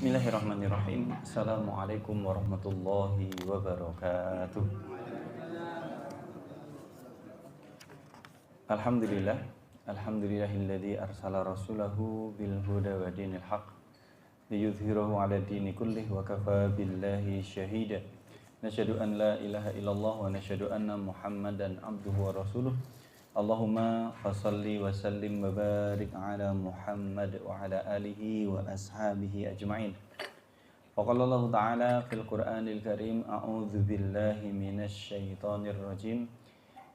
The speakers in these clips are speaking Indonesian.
Bismillahirrahmanirrahim. Assalamualaikum warahmatullahi wabarakatuh. Alhamdulillah. Alhamdulillahilladzi arsala rasulahu bil huda wa dinil haq liyudhhirahu 'ala dini kullih wa kafa billahi syahida. Nasyhadu an la ilaha illallah wa nasyhadu anna Muhammadan abduhu wa rasuluh. Allahumma fassalli wa sallim wa barik ala Muhammad wa ala alihi wa ashabihi ajma'in. Wa qala Allah ta'ala fil Qur'anil Karim, a'udzu billahi minasy syaithanir rajim.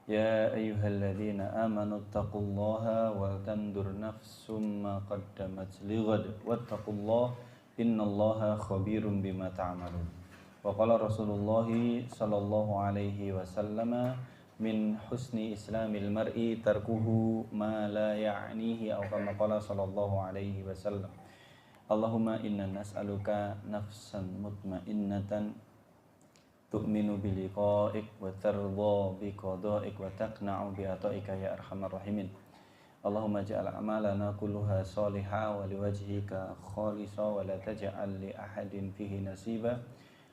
Ya ayyuhalladzina amanu taqullaha wa tandur nafsum ma qaddamat lighad wattaqullaha innallaha khabirum bima ta'malun. Wa qala Rasulullah sallallahu alaihi wasallam, min husni islamil mar'i tarkuhu ma la ya'nihi aw kama qala sallallahu alaihi wasallam. Allahumma inna nas'aluka nafsan mutmainnatan tu'minu bi liqa'ik wa tardha bi qada'ik wa taqna'u bi ata'ika ya arhamar rahimin. Allahumma ja'al a'malana kulluha salihah wa liwajhika khalisa wa la taj'al li ahadin fihi nasiba.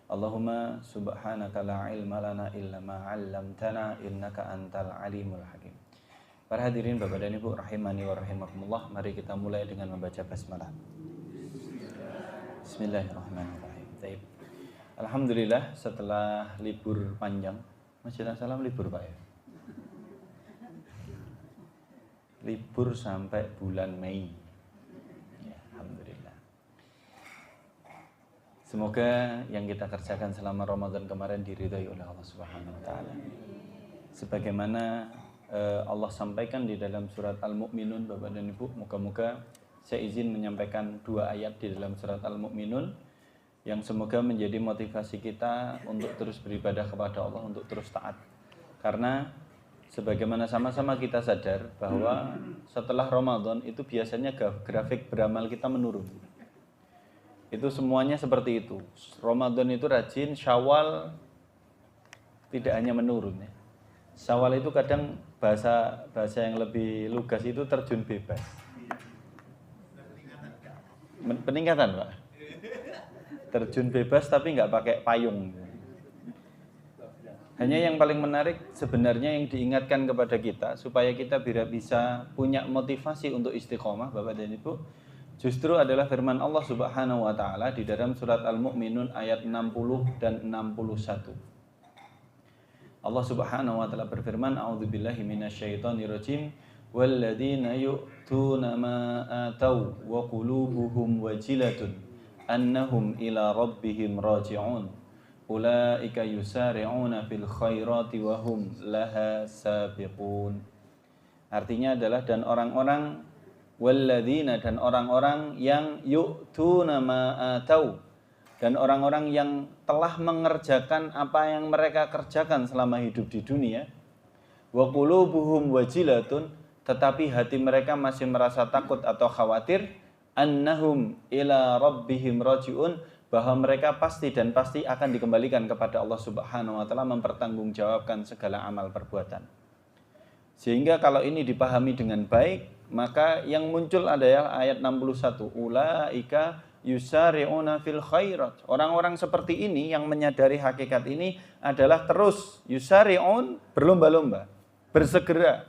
Allahumma subhanaka la ilma lana illa ma 'allamtana innaka antal alimul hakim. Para hadirin Bapak dan Ibu rahimani wa rahimakumullah, mari kita mulai dengan membaca basmalah. Bismillahirrahmanirrahim. Baik. Alhamdulillah, setelah libur panjang, Masjid Salam libur Pak ya? Libur sampai bulan Mei. Ya, alhamdulillah. Semoga yang kita kerjakan selama Ramadan kemarin diridhai oleh Allah Subhanahu wa taala. Sebagaimana Allah sampaikan di dalam surat Al-Mu'minun, Bapak dan Ibu, moga-moga saya izin menyampaikan 2 ayat di dalam surat Al-Mu'minun yang semoga menjadi motivasi kita untuk terus beribadah kepada Allah, untuk terus taat. Karena sebagaimana sama-sama kita sadar bahwa setelah Ramadan itu biasanya grafik beramal kita menurun. Itu semuanya seperti itu. Ramadan itu rajin, Syawal tidak hanya menurun ya. Syawal itu kadang bahasa yang lebih lugas itu terjun bebas. Peningkatan Pak. Terjun bebas tapi nggak pakai payung. Hanya yang paling menarik sebenarnya yang diingatkan kepada kita supaya kita bisa punya motivasi untuk istiqomah Bapak dan Ibu, justru adalah firman Allah Subhanahu wa taala di dalam surat Al-Mu'minun ayat 60 dan 61. Allah Subhanahu wa taala berfirman, a'udzubillahi minasyaitonirrajim, walladzina yu'tuna ma atau wa qulubuhum wajilatun annahum ila rabbihim raji'un. Ulaika yusari'una fil khairati wa hum laha sabiqun. Artinya adalah dan orang-orang walladzina dan orang-orang yang yu'tuna ma atau dan orang-orang yang telah mengerjakan apa yang mereka kerjakan selama hidup di dunia, wa qulubuhum wajilatun, tetapi hati mereka masih merasa takut atau khawatir, annahum ila rabbihim raji'un, bahwa mereka pasti akan dikembalikan kepada Allah Subhanahu wa taala, mempertanggungjawabkan segala amal perbuatan. Sehingga kalau ini dipahami dengan baik, maka yang muncul adalah ayat 61, ulaika yusari'una fil khairat. Orang-orang seperti ini yang menyadari hakikat ini adalah terus yusari'un, berlomba-lomba, bersegera.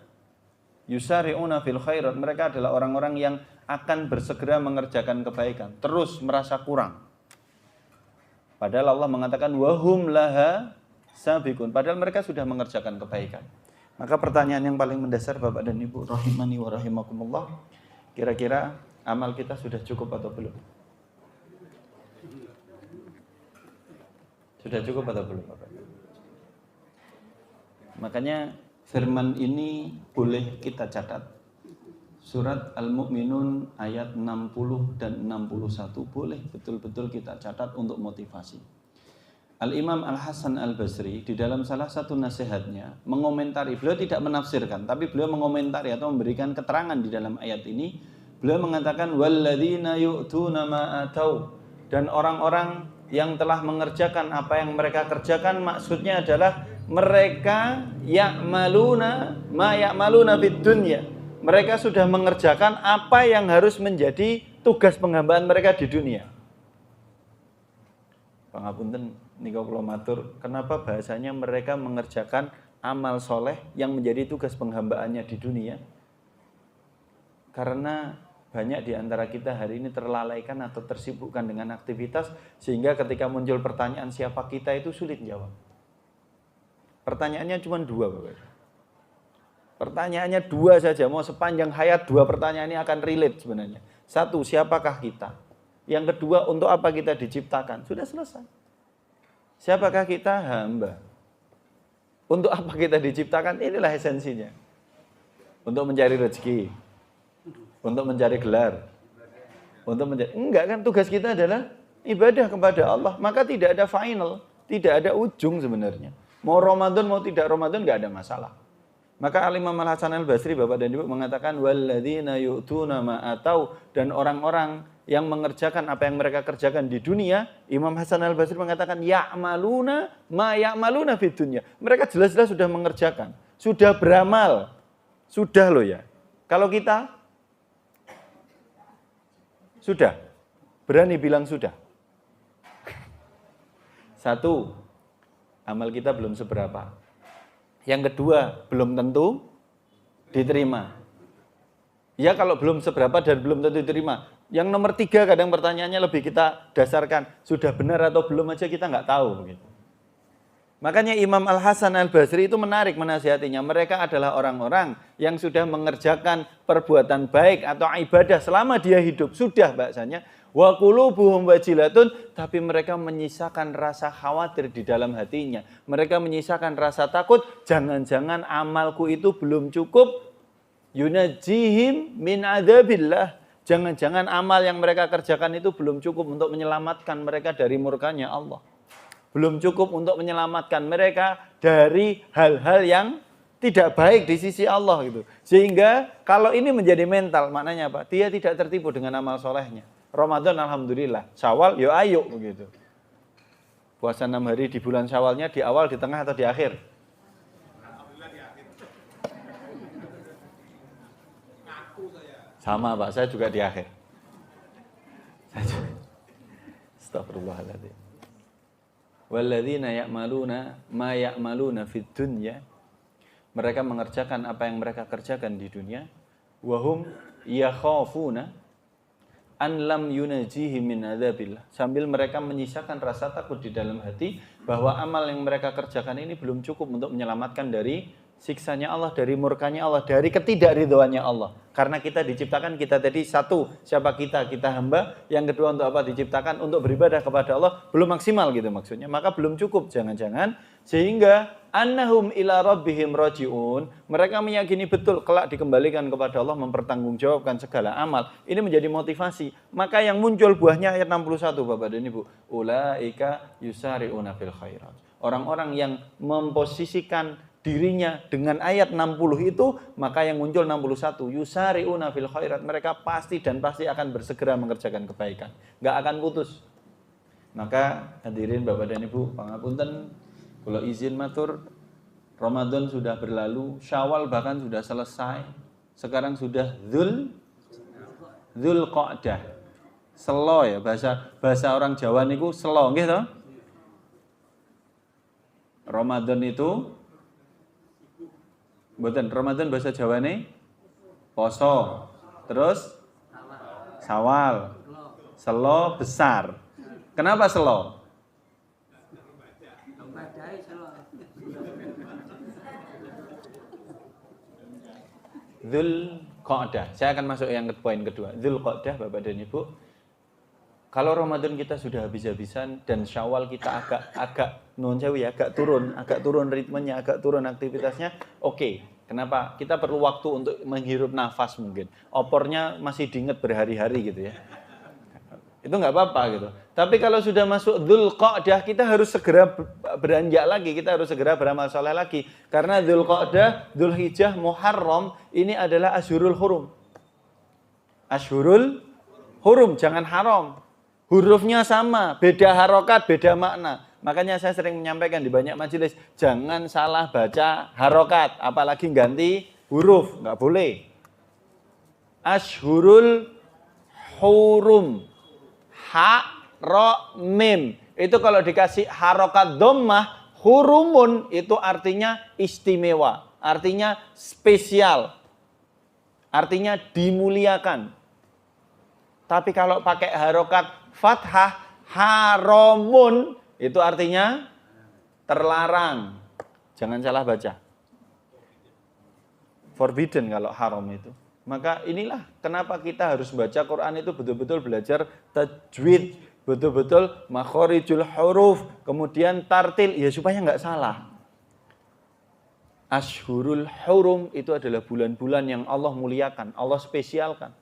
Yusari'una fil khairat, mereka adalah orang-orang yang akan bersegera mengerjakan kebaikan, terus merasa kurang. Padahal Allah mengatakan wahum laha sabiqun, padahal mereka sudah mengerjakan kebaikan. Maka pertanyaan yang paling mendasar Bapak dan Ibu rahimani wa rahimakumullah, kira-kira amal kita sudah cukup atau belum? Sudah cukup atau belum Bapak? Makanya firman ini boleh kita catat. Surat Al-Mu'minun ayat 60 dan 61 boleh betul-betul kita catat untuk motivasi. Al-Imam Al-Hasan Al-Basri di dalam salah satu nasihatnya mengomentari, beliau tidak menafsirkan, tapi beliau mengomentari atau memberikan keterangan di dalam ayat ini. Beliau mengatakan walladzina yu'tuna ma atau, dan orang-orang yang telah mengerjakan apa yang mereka kerjakan, maksudnya adalah mereka ya'maluna ma ya'maluna fid dunya. Mereka sudah mengerjakan apa yang harus menjadi tugas penghambaan mereka di dunia. Pangapunten nika kula matur, kenapa bahasanya mereka mengerjakan amal soleh yang menjadi tugas penghambaannya di dunia? Karena banyak di antara kita hari ini terlalaikan atau tersibukkan dengan aktivitas sehingga ketika muncul pertanyaan siapa kita itu sulit jawab. Pertanyaannya cuma dua, Bapak. Pertanyaannya dua saja, mau sepanjang hayat dua pertanyaan ini akan relate sebenarnya. Satu, siapakah kita? Yang kedua, untuk apa kita diciptakan? Sudah selesai. Siapakah kita? Hamba. Untuk apa kita diciptakan? Inilah esensinya. Untuk mencari rezeki. Untuk mencari gelar. Untuk mencari... Enggak kan, tugas kita adalah ibadah kepada Allah. Maka tidak ada final. Tidak ada ujung sebenarnya. Mau Ramadan, mau tidak Ramadan, enggak ada masalah. Maka Al-Imam Al-Hasan Al-Basri, Bapak dan Ibu, mengatakan walladzina yu'tuna ma atau, dan orang-orang yang mengerjakan apa yang mereka kerjakan di dunia, Imam Hasan Al-Basri mengatakan ya'maluna ma ya'maluna fid dunya. Mereka jelas-jelas sudah mengerjakan, sudah beramal. Sudah loh ya. Kalau kita sudah berani bilang sudah. Satu, amal kita belum seberapa. Yang kedua, belum tentu diterima. Ya kalau belum seberapa dan belum tentu diterima. Yang nomor 3 kadang pertanyaannya lebih kita dasarkan. Sudah benar atau belum aja kita nggak tahu. Begitu. Makanya Imam Al-Hasan Al-Basri itu menarik menasihatinya. Mereka adalah orang-orang yang sudah mengerjakan perbuatan baik atau ibadah selama dia hidup. Sudah bahasanya. Wa qulubuhum wajilatun, tapi mereka menyisakan rasa khawatir di dalam hatinya. Mereka menyisakan rasa takut, jangan-jangan amalku itu belum cukup yunajihim min adzabillah. Jangan-jangan amal yang mereka kerjakan itu belum cukup untuk menyelamatkan mereka dari murkanya Allah. Belum cukup untuk menyelamatkan mereka dari hal-hal yang tidak baik di sisi Allah gitu. Sehingga kalau ini menjadi mental, maknanya apa? Dia tidak tertipu dengan amal solehnya. Ramadan alhamdulillah, Syawal yo ayo begitu. Puasa 6 hari di bulan Syawalnya di awal, di tengah atau di akhir? Alhamdulillah di akhir. Sama Pak, saya juga di akhir. Astagfirullahaladzim. Walladzina ya'maluna ma ya'maluna fid dunya. Mereka mengerjakan apa yang mereka kerjakan di dunia. Wahum yakhafuna an lam yunajihi min adzabillah, sambil mereka menyisakan rasa takut di dalam hati bahwa amal yang mereka kerjakan ini belum cukup untuk menyelamatkan dari siksanya Allah, dari murkanya Allah, dari ketidakridhoannya Allah. Karena kita diciptakan, kita tadi satu, siapa kita? Kita hamba. Yang kedua, untuk apa diciptakan? Untuk beribadah kepada Allah. Belum maksimal gitu maksudnya. Maka belum cukup, jangan-jangan. Sehingga annahum ila rabbihim raji'un. Mereka meyakini betul kelak dikembalikan kepada Allah, mempertanggungjawabkan segala amal. Ini menjadi motivasi. Maka yang muncul buahnya ayat 61 Bapak dan Ibu. Ulaika yusari'una fil khairat. Orang-orang yang memposisikan dirinya dengan ayat 60 itu, maka yang muncul 61 yusari'una fil khairat, mereka pasti dan pasti akan bersegera mengerjakan kebaikan, nggak akan putus. Maka hadirin Bapak dan Ibu, pangapunten kalau izin matur, Ramadan sudah berlalu, Syawal bahkan sudah selesai, sekarang sudah Dzulqa'dah. Selo ya, bahasa orang Jawa niku selo nggih to? Ramadan itu mboten, Ramadan bahasa Jawane poso. Terus Sawal. Selo besar. Kenapa selo? Dzulqa'dah. Saya akan masuk yang ke poin kedua. Dzulqa'dah Bapak dan Ibu. Kalau Ramadan kita sudah habis-habisan dan Syawal kita agak turun ritmenya, agak turun aktivitasnya, oke. Kenapa? Kita perlu waktu untuk menghirup nafas mungkin. Opornya masih diingat berhari-hari gitu ya. Itu nggak apa-apa gitu. Tapi kalau sudah masuk Dzulqa'dah, kita harus segera beranjak lagi, kita harus segera beramal saleh lagi. Karena Dzulqa'dah, Dzulhijjah, Muharram ini adalah Ashhurul Hurum. Ashhurul Hurum, jangan haram. Hurufnya sama, beda harokat, beda makna. Makanya saya sering menyampaikan di banyak majelis, jangan salah baca harokat, apalagi ganti huruf, nggak boleh. Ashhurul Hurum, ha, ro, mim. Itu kalau dikasih harokat dhammah, hurumun itu artinya istimewa, artinya spesial, artinya dimuliakan. Tapi kalau pakai harokat fathah, haramun, itu artinya terlarang. Jangan salah baca. Forbidden kalau haram itu. Maka inilah kenapa kita harus baca Quran itu betul-betul belajar tajwid, betul-betul makhorijul huruf, kemudian tartil, ya supaya nggak salah. Ashhurul hurum itu adalah bulan-bulan yang Allah muliakan, Allah spesialkan.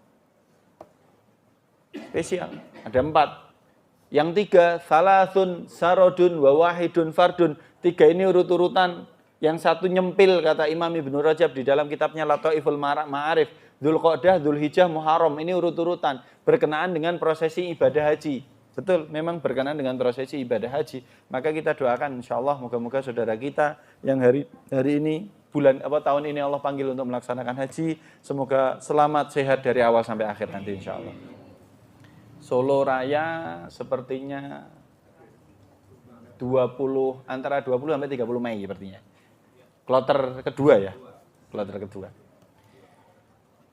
Spesial. Ada 4. Yang 3, salasun sarodun wa wahidun fardun. 3 ini urut-urutan. Yang 1 nyempil, kata Imam Ibnu Rajab di dalam kitabnya Lataiful Ma'arif. Dzulqa'dah, Dzulhijjah, Muharram. Ini urut-urutan. Berkenaan dengan prosesi ibadah haji. Betul, memang berkenaan dengan prosesi ibadah haji. Maka kita doakan insyaallah moga-moga saudara kita yang hari ini tahun ini Allah panggil untuk melaksanakan haji, semoga selamat sehat dari awal sampai akhir nanti insyaallah. Solo Raya sepertinya antara 20 sampai 30 Mei sepertinya. Kloter kedua ya. Kloter kedua.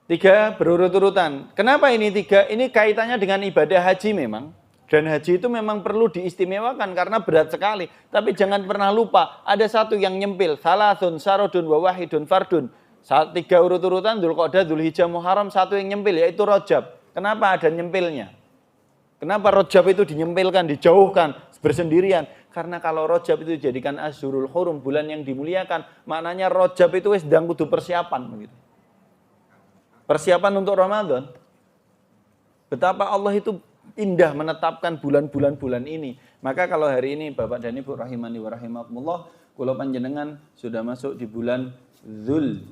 3 berurut-urutan. Kenapa ini 3? Ini kaitannya dengan ibadah haji memang. Dan haji itu memang perlu diistimewakan karena berat sekali. Tapi jangan pernah lupa, ada 1 yang nyempil. Salasun, sarodun, wa wahidun, fardun. 3 urut-urutan, Dzulqa'dah, Dzulhijjah, Muharram, 1 yang nyempil, yaitu Rajab. Kenapa ada nyempilnya? Kenapa Rajab itu dinyempilkan, dijauhkan, bersendirian? Karena kalau Rajab itu dijadikan Ashhurul Hurum, bulan yang dimuliakan, maknanya Rajab itu sedang kudu persiapan begitu. Persiapan untuk Ramadan. Betapa Allah itu indah menetapkan bulan-bulan ini. Maka kalau hari ini Bapak dan Ibu rahimani wa rahimakumullah, kula panjenengan sudah masuk di bulan Dzulqa'dah,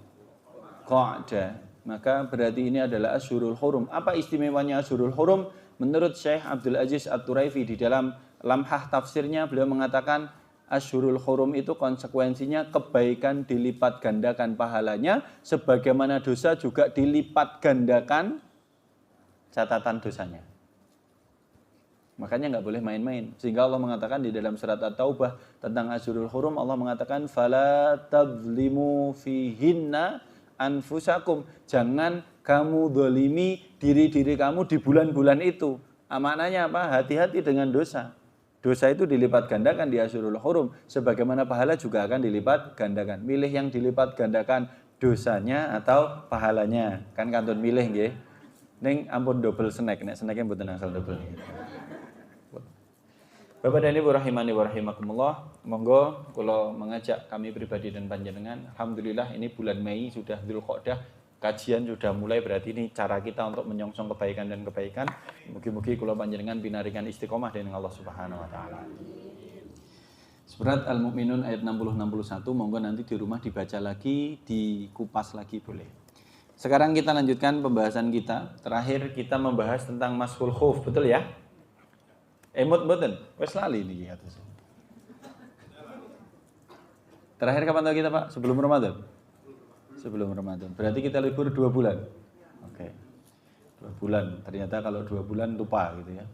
maka berarti ini adalah Ashhurul Hurum. Apa istimewanya Ashhurul Hurum? Menurut Syekh Abdul Aziz At-Turaifi di dalam lamhah tafsirnya, beliau mengatakan Ashhurul Hurum itu konsekuensinya kebaikan dilipat gandakan pahalanya, sebagaimana dosa juga dilipat gandakan catatan dosanya. Makanya nggak boleh main-main. Sehingga Allah mengatakan di dalam surat At-Taubah tentang Ashhurul Hurum, Allah mengatakan fala tadzlimu fihinna anfusakum. Jangan kamu dolimi diri-diri kamu di bulan-bulan itu. Maknanya apa? Hati-hati dengan dosa. Dosa itu dilipat gandakan di Ashhurul Hurum, sebagaimana pahala juga akan dilipat gandakan. Milih yang dilipat gandakan dosanya atau pahalanya. Kan kantun milih nggih. Ning ampun double snack, nek snacknya mboten asal double. Bapak dan Ibu rahimani wa rahimakumullah, monggo kula mengajak kami pribadi dan panjenengan, alhamdulillah ini bulan Mei sudah Dzulqa'dah. Kajian sudah mulai, berarti ini cara kita untuk menyongsong kebaikan dan kebaikan. Mugi-mugi kula panjenengan binaringan istiqomah dening Allah Subhanahu wa taala. Surat Al-Mu'minun ayat 60-61, monggo nanti di rumah dibaca lagi, dikupas lagi boleh. Sekarang kita lanjutkan pembahasan kita. Terakhir kita membahas tentang mashul khuf, betul ya? Emot mboten? Wes lali niki atus. Terakhir kapan tahu kita, Pak? Sebelum Ramadan? Sebelum Ramadan. Berarti kita libur 2 bulan. Oke. 2 bulan. Ternyata kalau 2 bulan lupa gitu ya.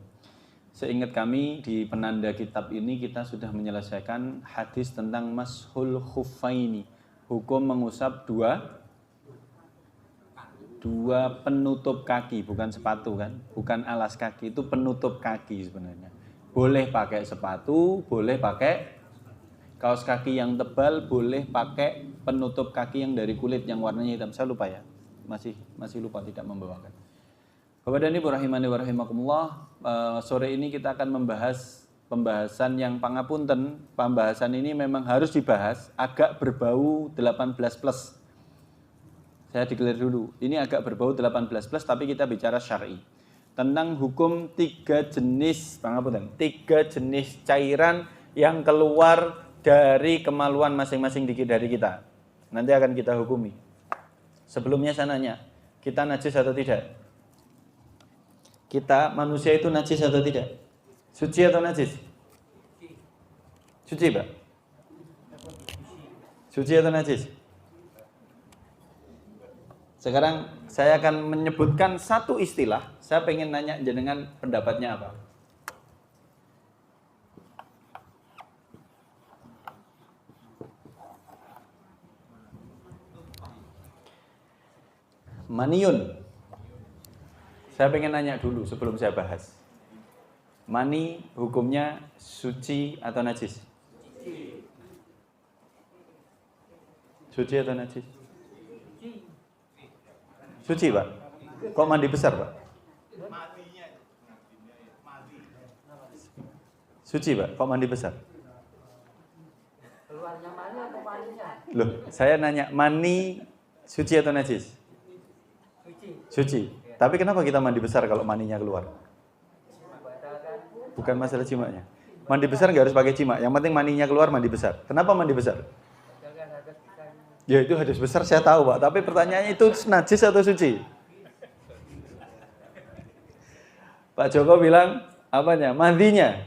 Seingat kami di penanda kitab ini kita sudah menyelesaikan hadis tentang mashul khuffaini. Hukum mengusap dua penutup kaki, bukan sepatu kan? Bukan alas kaki, itu penutup kaki sebenarnya. Boleh pakai sepatu, boleh pakai kaos kaki yang tebal, boleh pakai penutup kaki yang dari kulit yang warnanya hitam. Saya lupa ya, masih lupa tidak membawakan. Bapak dan Ibu rahimani wa rahimakumullah, sore ini kita akan membahas pembahasan yang pangapunten. Pembahasan ini memang harus dibahas, agak berbau 18 plus. Saya declare dulu, ini agak berbau 18 plus, tapi kita bicara syar'i. Tentang hukum 3 jenis, pangapunten, 3 jenis cairan yang keluar dari kemaluan masing-masing dari kita. Nanti akan kita hukumi. Sebelumnya saya nanya, kita najis atau tidak? Kita manusia itu najis atau tidak? Suci atau najis? Suci, Pak? Suci atau najis? Sekarang saya akan menyebutkan satu istilah. Saya pengen nanya jenengan pendapatnya apa? Maniun. Saya pengen nanya dulu sebelum saya bahas. Mani hukumnya suci atau najis? Suci atau najis? Suci, Pak. Kok mandi besar, Pak? Suci, Pak. Kok mandi besar? Keluarnya mani atau maninya? Loh, saya nanya, mani suci atau najis? Suci. Suci. Tapi kenapa kita mandi besar kalau maninya keluar? Bukan masalah cimaknya. Mandi besar nggak harus pakai cimak. Yang penting maninya keluar, mandi besar. Kenapa mandi besar? Ya itu hadis besar saya tahu, Pak. Tapi pertanyaannya itu najis atau suci? Pak Joko bilang apanya? Mandinya.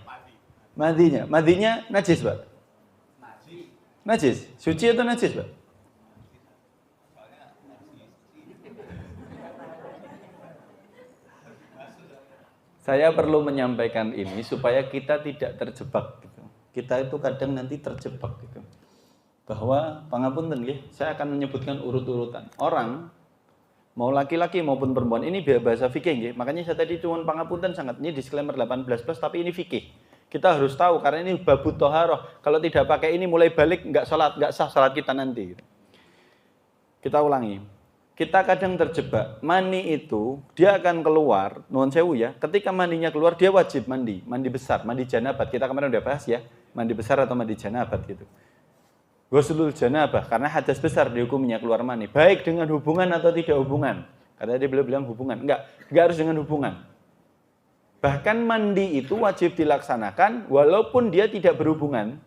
Mandinya najis, Pak. Najis. Suci atau najis, Pak? Saya perlu menyampaikan ini supaya kita tidak terjebak gitu. Kita itu kadang nanti terjebak gitu. Bahwa pangapunten nggih, saya akan menyebutkan urut-urutan. Orang mau laki-laki maupun perempuan, ini bahasa fikih nggih. Makanya saya tadi cuma pangapunten sangat, ini disclaimer 18+ tapi ini fikih. Kita harus tahu karena ini babut toharoh. Kalau tidak pakai ini mulai balik nggak sah salat kita nanti. Kita ulangi. Kita kadang terjebak. Mani itu dia akan keluar, nuwun sewu ya. Ketika maninya keluar dia wajib mandi besar, mandi janabat. Kita kemarin udah bahas ya, mandi besar atau mandi janabat gitu. Ghuslul janabah, karena hadas besar dihukumnya keluar mani. Baik dengan hubungan atau tidak hubungan. Karena dia bilang hubungan. Enggak harus dengan hubungan. Bahkan mandi itu wajib dilaksanakan walaupun dia tidak berhubungan.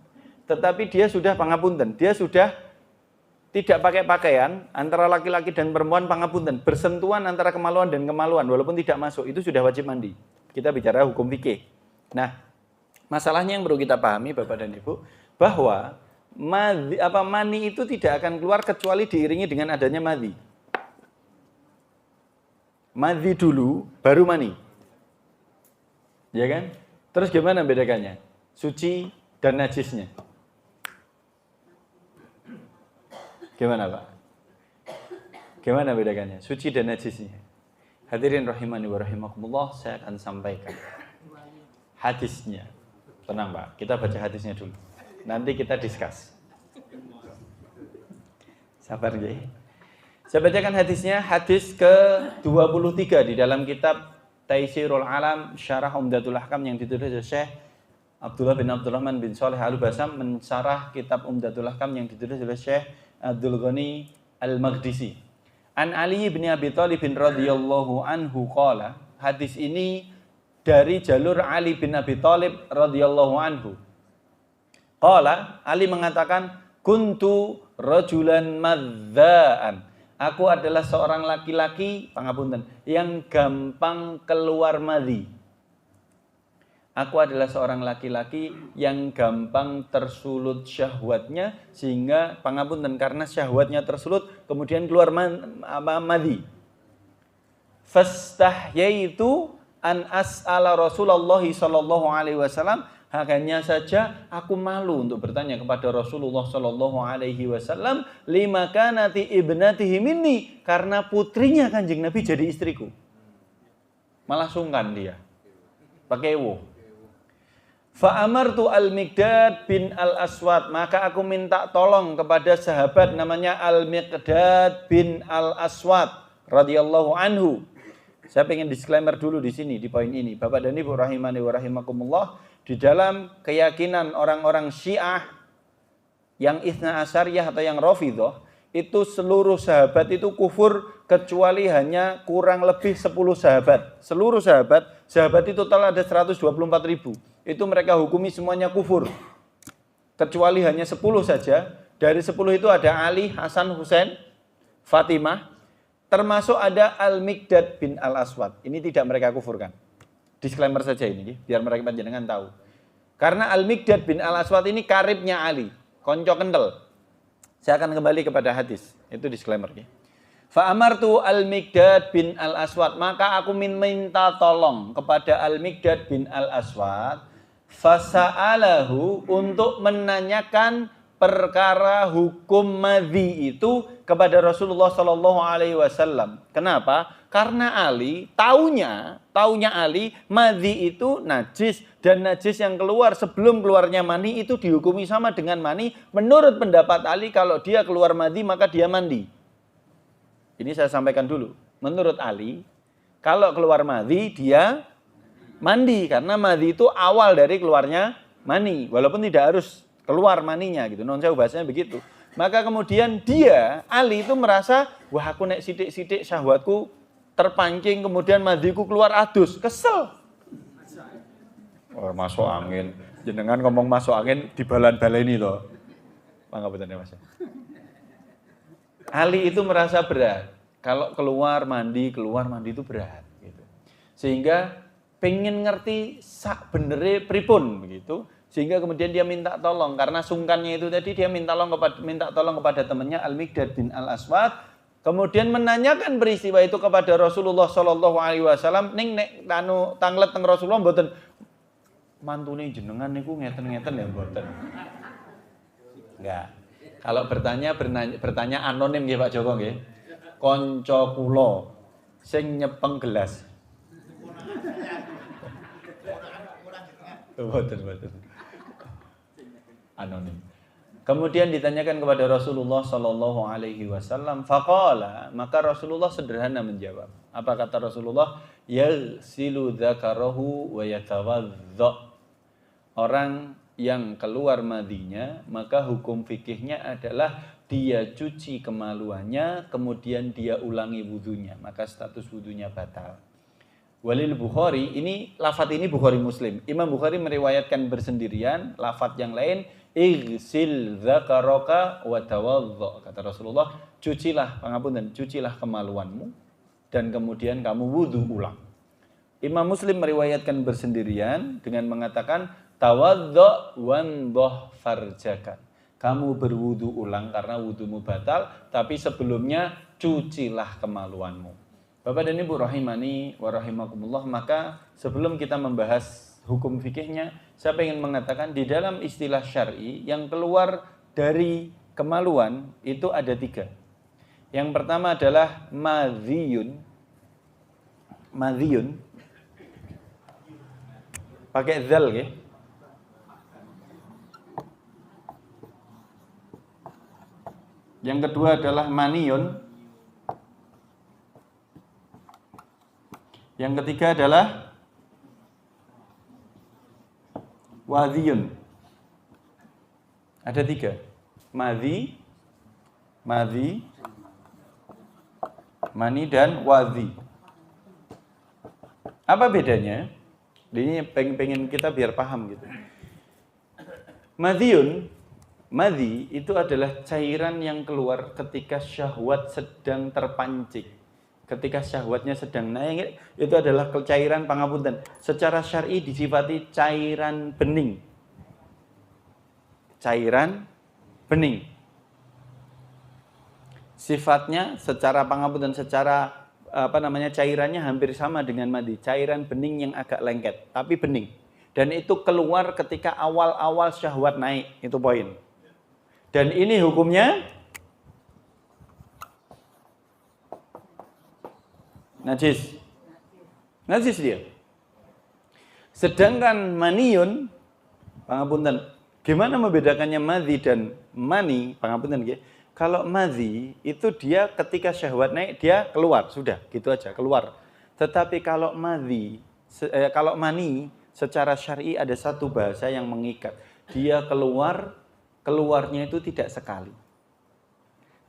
Tetapi dia sudah pangapunten. Dia sudah tidak pakai pakaian antara laki-laki dan perempuan pangapunten. Bersentuhan antara kemaluan dan kemaluan walaupun tidak masuk. Itu sudah wajib mandi. Kita bicara hukum fikih. Nah, masalahnya yang perlu kita pahami Bapak dan Ibu. Bahwa mani itu tidak akan keluar kecuali diiringi dengan adanya madhi. Madhi dulu, baru mani. Ya kan? Terus gimana bedakannya? Suci dan najisnya. Gimana Pak? Gimana bedakannya? Suci dan najisnya. Hadirin rahimani wa rahimakumullah, saya akan sampaikan hadisnya. Tenang Pak, kita baca hadisnya dulu. Nanti kita discuss. Sabar ya. Saya bacakan hadisnya, hadis ke-23 di dalam kitab Taisirul Alam Syarah Umdatul Ahkam yang ditulis oleh Syekh Abdullah bin Abdurrahman bin Shalih Al-Basam mensyarah kitab Umdatul Ahkam yang ditulis oleh Syekh Abdul Ghani Al-Maghdisi. An Ali bin Abi Thalib radhiyallahu anhu qala. Hadis ini dari jalur Ali bin Abi Thalib radhiyallahu anhu. Qala, Ali mengatakan, kuntu rajulan madzaan. Aku adalah seorang laki-laki, pangapunten, yang gampang keluar madhi. Aku adalah seorang laki-laki yang gampang tersulut syahwatnya, sehingga pangapunten karena syahwatnya tersulut, kemudian keluar madhi. Fastahyaitu an as'ala Rasulullah sallallahu alaihi wasallam. Hanya saja aku malu untuk bertanya kepada Rasulullah sallallahu alaihi wasallam lima kanati ibnatihi minni, karena putrinya Kanjeng Nabi jadi istriku. Malah sungkan dia. Pakai wo. Fa amartu Al-Miqdad bin Al-Aswad, maka aku minta tolong kepada sahabat namanya Al-Miqdad bin Al-Aswad radhiyallahu anhu. Saya pengen disclaimer dulu di sini di poin ini. Bapak dan Ibu rahimani wa rahimakumullah, di dalam keyakinan orang-orang Syiah yang Itsna Asyariyah atau yang Rafidhah, itu seluruh sahabat itu kufur kecuali hanya kurang lebih 10 sahabat. Seluruh sahabat itu total ada 124.000. Itu mereka hukumi semuanya kufur. Kecuali hanya 10 saja. Dari 10 itu ada Ali, Hasan, Husain, Fatimah, termasuk ada Al-Miqdad bin Al-Aswad. Ini tidak mereka kufurkan. Disclaimer saja ini, biar mereka panjenengan tahu. Karena Al-Miqdad bin Al-Aswad ini karibnya Ali, konco kental. Saya akan kembali kepada hadis. Itu disclaimer. Fa amartu Al-Miqdad bin Al-Aswad, maka aku minta tolong kepada Al-Miqdad bin Al-Aswad, fasa'alahu, untuk menanyakan perkara hukum madhi itu kepada Rasulullah Shallallahu Alaihi Wasallam. Kenapa? Karena Ali taunya Ali madhi itu najis, dan najis yang keluar sebelum keluarnya mani itu dihukumi sama dengan mani. Menurut pendapat Ali, kalau dia keluar madhi maka dia mandi. Ini saya sampaikan dulu. Menurut Ali, kalau keluar madhi dia mandi, karena madhi itu awal dari keluarnya mani, walaupun tidak harus keluar maninya gitu. Non saya bahasanya begitu. Maka kemudian dia, Ali itu merasa, wah aku nek sidik-sidik syahwatku terpancing, kemudian madhiku keluar adus, kesel. Oh, masuk angin. Jenengan ngomong masuk angin dibalan-baleni loh. Mangga betul ya Mas. Ali itu merasa berat. Kalau keluar mandi itu berat gitu. Sehingga pengen ngerti sak benere pripun begitu, sehingga kemudian dia minta tolong, karena sungkannya itu tadi dia minta tolong kepada temannya Al-Miqdad bin Al-Aswad, kemudian menanyakan peristiwa itu kepada Rasulullah Shallallahu Alaihi Wasallam. Ning nek tanglet teng Rasulullah mboten mantune jenengan niku ngeten-ngeten ya mboten. Enggak. Kalau bertanya anonim nggih Pak Joko nggih. Kanca kula sing nyepeng gelas. Betul. Anonim. Kemudian ditanyakan kepada Rasulullah Sallallahu Alaihi Wasallam, faqala, maka Rasulullah sederhana menjawab. Apa kata Rasulullah? Yaghsilu dzakarahu wa yatawadda. Orang yang keluar madhinya, maka hukum fikihnya adalah dia cuci kemaluannya, kemudian dia ulangi wudunya, maka status wudunya batal. Walil Bukhari, ini lafadz ini Bukhari Muslim. Imam Bukhari meriwayatkan bersendirian, lafadz yang lain, igsil dzakaraka wa tawadda. Kata Rasulullah, cucilah kemaluanmu dan kemudian kamu wudu ulang. Imam Muslim meriwayatkan bersendirian dengan mengatakan tawadda wandhah farjaka. Kamu berwudu ulang karena wudumu batal, tapi sebelumnya cucilah kemaluanmu. Bapak dan Ibu rahimani wa rahimakumullah, maka sebelum kita membahas hukum fikihnya, saya ingin mengatakan di dalam istilah syar'i yang keluar dari kemaluan itu ada 3. Yang pertama adalah madhiyun. Pakai zal ya. Yang kedua adalah maniyun. Yang ketiga adalah wadhiyun. Ada 3. Madhi, mani dan wadhi. Apa bedanya? Ini pengen kita biar paham gitu. Madhi itu adalah cairan yang keluar ketika syahwat sedang terpancing. Ketika syahwatnya sedang naik, itu adalah cairan pangapunten. Secara syar'i disifati cairan bening. Sifatnya secara pangapunten, secara cairannya hampir sama dengan madhi. Cairan bening yang agak lengket, tapi bening. Dan itu keluar ketika awal-awal syahwat naik, itu poin. Dan ini hukumnya najis dia. Sedangkan maniyun, pangapunten, gimana membedakannya madhi dan mani? Pangapunten nggih. Kalau madhi itu dia ketika syahwat naik dia keluar, sudah, gitu aja, keluar. Tetapi kalau mani secara syar'i ada satu bahasa yang mengikat. Dia keluarnya itu tidak sekali.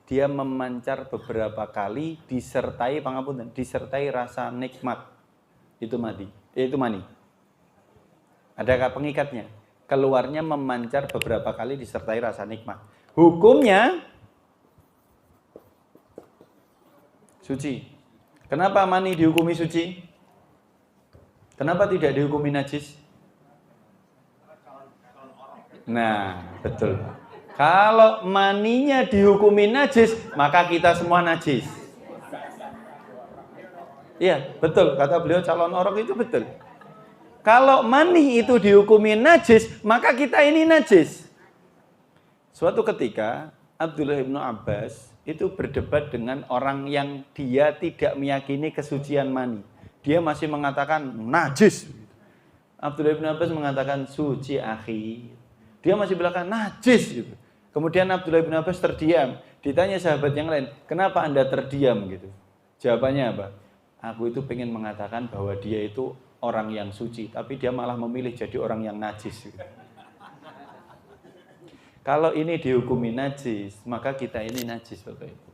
Dia memancar beberapa kali disertai rasa nikmat. Itu mani. Ada pengikatnya. Keluarnya memancar beberapa kali disertai rasa nikmat. Hukumnya suci. Kenapa mani dihukumi suci? Kenapa tidak dihukumi najis? Nah, betul. Kalau maninya dihukumi najis, maka kita semua najis. Iya, betul. Kata beliau calon orok itu betul. Kalau mani itu dihukumi najis, maka kita ini najis. Suatu ketika Abdullah bin Abbas itu berdebat dengan orang yang dia tidak meyakini kesucian mani. Dia masih mengatakan najis. Abdullah bin Abbas mengatakan suci akhi. Dia masih bilang najis gitu. Kemudian Abdullah bin Abbas terdiam. Ditanya sahabat yang lain, kenapa Anda terdiam gitu? Jawabannya apa? Aku itu pengen mengatakan bahwa dia itu orang yang suci, tapi dia malah memilih jadi orang yang najis gitu. Kalau ini dihukumi najis, maka kita ini najis Bapak Ibu.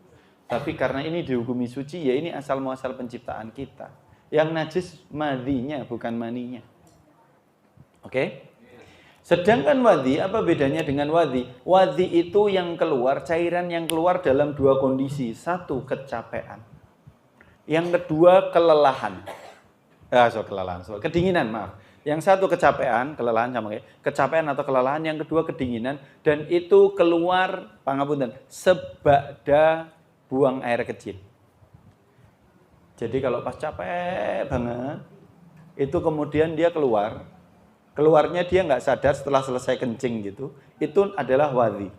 Tapi karena ini dihukumi suci, ya ini asal muasal penciptaan kita. Yang najis madhinya, bukan maninya. Oke? Sedangkan wadhi, apa bedanya dengan wadhi? Wadhi itu yang keluar, cairan yang keluar dalam dua kondisi. Satu, kecapean. Yang kedua, kelelahan. Kedinginan, maaf. Yang satu kecapean, kelelahan sama kayak kecapean atau kelelahan, yang kedua kedinginan, dan itu keluar pangapunten sebada buang air kecil. Jadi kalau pas capek banget, itu kemudian dia keluarnya dia nggak sadar setelah selesai kencing gitu, itu adalah wadhi.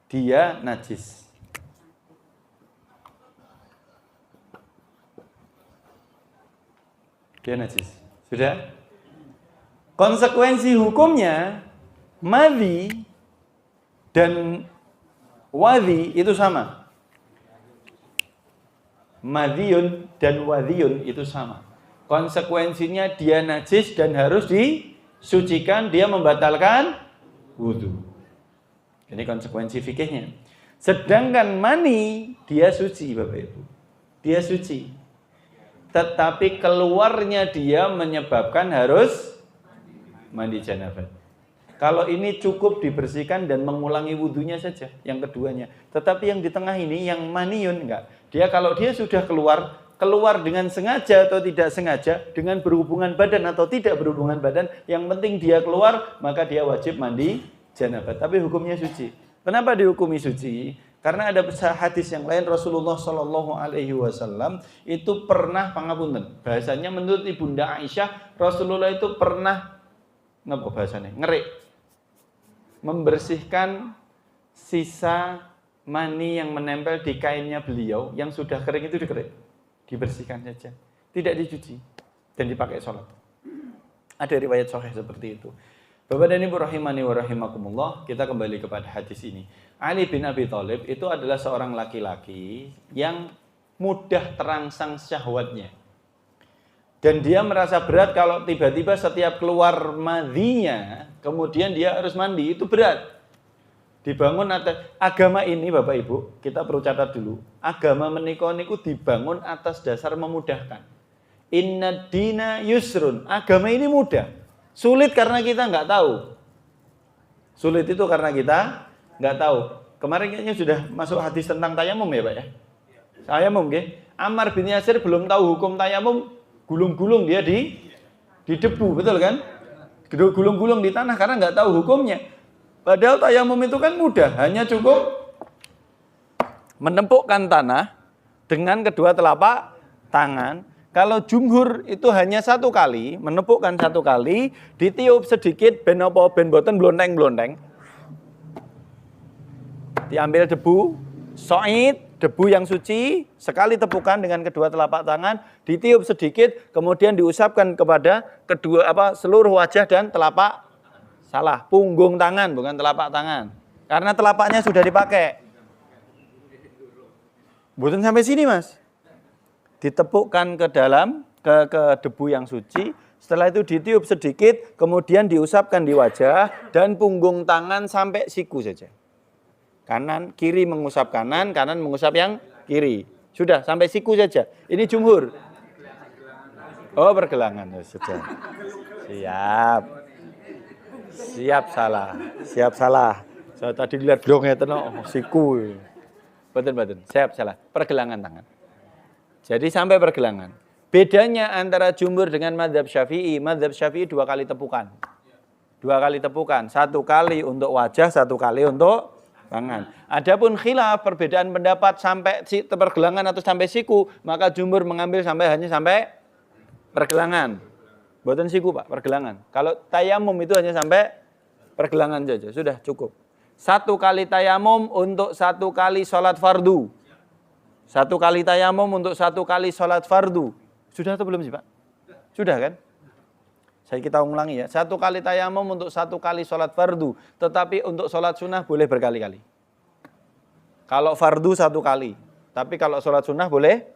Dia najis. Dia najis. Sudah? Konsekuensi hukumnya, madhi dan wadhi itu sama. Madhiyun dan wadhiyun itu sama. Konsekuensinya dia najis dan harus disucikan, dia membatalkan wudu. Ini konsekuensi fikihnya. Sedangkan mani, dia suci Bapak Ibu. Dia suci. Tetapi keluarnya dia menyebabkan harus mandi janabah. Kalau ini cukup dibersihkan dan mengulangi wudunya saja, yang keduanya. Tetapi yang di tengah ini, yang maniun enggak. Kalau dia sudah keluar dengan sengaja atau tidak sengaja, dengan berhubungan badan atau tidak berhubungan badan, yang penting dia keluar, maka dia wajib mandi janabah. Tapi hukumnya suci. Kenapa dihukumi suci? Karena ada hadis yang lain, Rasulullah Shallallahu Alaihi Wasallam itu pernah pangapunten. Bahasanya menurut Ibunda Aisyah, Rasulullah itu pernah ngapa bahasanya? Ngerik. Membersihkan sisa mani yang menempel di kainnya beliau yang sudah kering itu dibersihkan saja, tidak dicuci dan dipakai sholat. Ada riwayat sahih seperti itu. Bapak dan Ibu rahimani wa rahimakumullah, kita kembali kepada hadis ini. Ali bin Abi Thalib itu adalah seorang laki-laki yang mudah terangsang syahwatnya. Dan dia merasa berat kalau tiba-tiba setiap keluar madhinya, kemudian dia harus mandi, itu berat. Dibangun atas agama ini Bapak Ibu, kita perlu catat dulu. Agama menika niku dibangun atas dasar memudahkan. Inna dina yusrun. Agama ini mudah. Sulit karena kita nggak tahu. Sulit itu karena kita nggak tahu. Kemarin kayaknya sudah masuk hadis tentang tayamum ya Pak ya? Tayamum nggih. Ammar bin Yasir belum tahu hukum tayamum, gulung-gulung dia di debu, betul kan? Gulung-gulung di tanah karena nggak tahu hukumnya. Padahal tayamum itu kan mudah, hanya cukup menempukkan tanah dengan kedua telapak tangan. Kalau jumhur itu hanya satu kali, menempukkan satu kali, ditiup sedikit, ben apa ben boten blonteng-blonteng. Diambil debu, soid, debu yang suci, sekali tepukan dengan kedua telapak tangan, ditiup sedikit, kemudian diusapkan kepada seluruh wajah dan telapak punggung tangan, bukan telapak tangan. Karena telapaknya sudah dipakai. Bukan sampai sini, Mas. Ditepukkan ke dalam, ke debu yang suci, setelah itu ditiup sedikit, kemudian diusapkan di wajah, dan punggung tangan sampai siku saja. Kanan, kiri mengusap kanan, kanan mengusap yang kiri. Sudah, sampai siku saja. Ini jumhur. Oh, pergelangan. Sudah. Siap salah. Saya tadi lihat blognya siku. Betul. Siap salah. Pergelangan tangan. Jadi sampai pergelangan. Bedanya antara jumhur dengan mazhab Syafi'i. Mazhab Syafi'i 2 kali tepukan. 2 kali tepukan. 1 kali untuk wajah, 1 kali untuk tangan. Adapun khilaf, perbedaan pendapat sampai pergelangan atau sampai siku, maka jumhur mengambil hanya sampai pergelangan. Bukan siku Pak, pergelangan. Kalau tayamum itu hanya sampai pergelangan saja, sudah cukup. 1 kali tayamum untuk 1 kali sholat fardu. 1 kali tayamum untuk 1 kali sholat fardu. Sudah atau belum sih Pak? Sudah kan? Kita ulangi ya. 1 kali tayamum untuk 1 kali sholat fardu. Tetapi untuk sholat sunnah boleh berkali-kali. Kalau fardu 1 kali. Tapi kalau sholat sunnah boleh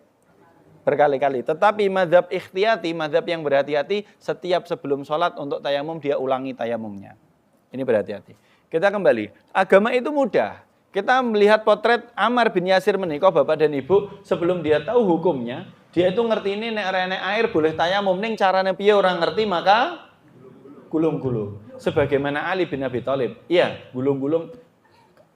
berkali-kali. Tetapi mazhab ikhtiyati, mazhab yang berhati-hati, setiap sebelum sholat untuk tayamum dia ulangi tayamumnya. Ini berhati-hati. Kita kembali. Agama itu mudah. Kita melihat potret Ammar bin Yasir menika Bapak dan Ibu, sebelum dia tahu hukumnya, dia itu ngerti ini nek renek air boleh tayamum, ning carane piye orang ngerti maka gulung-gulung. Sebagaimana Ali bin Abi Thalib. Iya, gulung-gulung.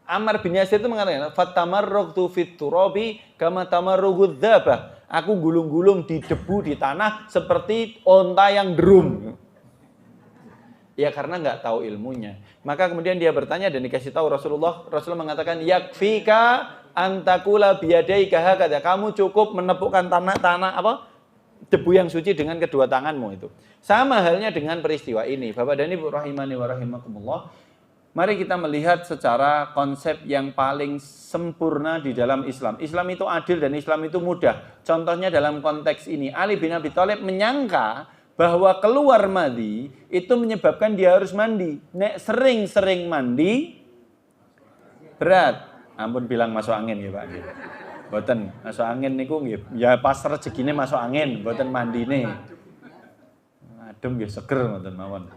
Ammar bin Yasir itu mengatakan, "Fatamarraqtu fit turabi kama tamarrughud dzabah." Aku gulung-gulung di debu di tanah seperti onta yang drum. Ya karena nggak tahu ilmunya. Maka kemudian dia bertanya dan dikasih tahu Rasulullah. Rasulullah mengatakan, yakfika antakula biyadaika hakadha. Kamu cukup menepukkan tanah debu yang suci dengan kedua tanganmu itu. Sama halnya dengan peristiwa ini. Bapak dan Ibu rahimani wa rahimakumullah. Mari kita melihat secara konsep yang paling sempurna di dalam Islam. Islam itu adil dan Islam itu mudah. Contohnya dalam konteks ini, Ali bin Abi Thalib menyangka bahwa keluar madi itu menyebabkan dia harus mandi. Nek sering-sering mandi berat. Ampun bilang masuk angin ya Pak. Mboten masuk angin niku nggih ya pas rezekine masuk angin, mboten mandine. Adem nggih seger mboten mawon.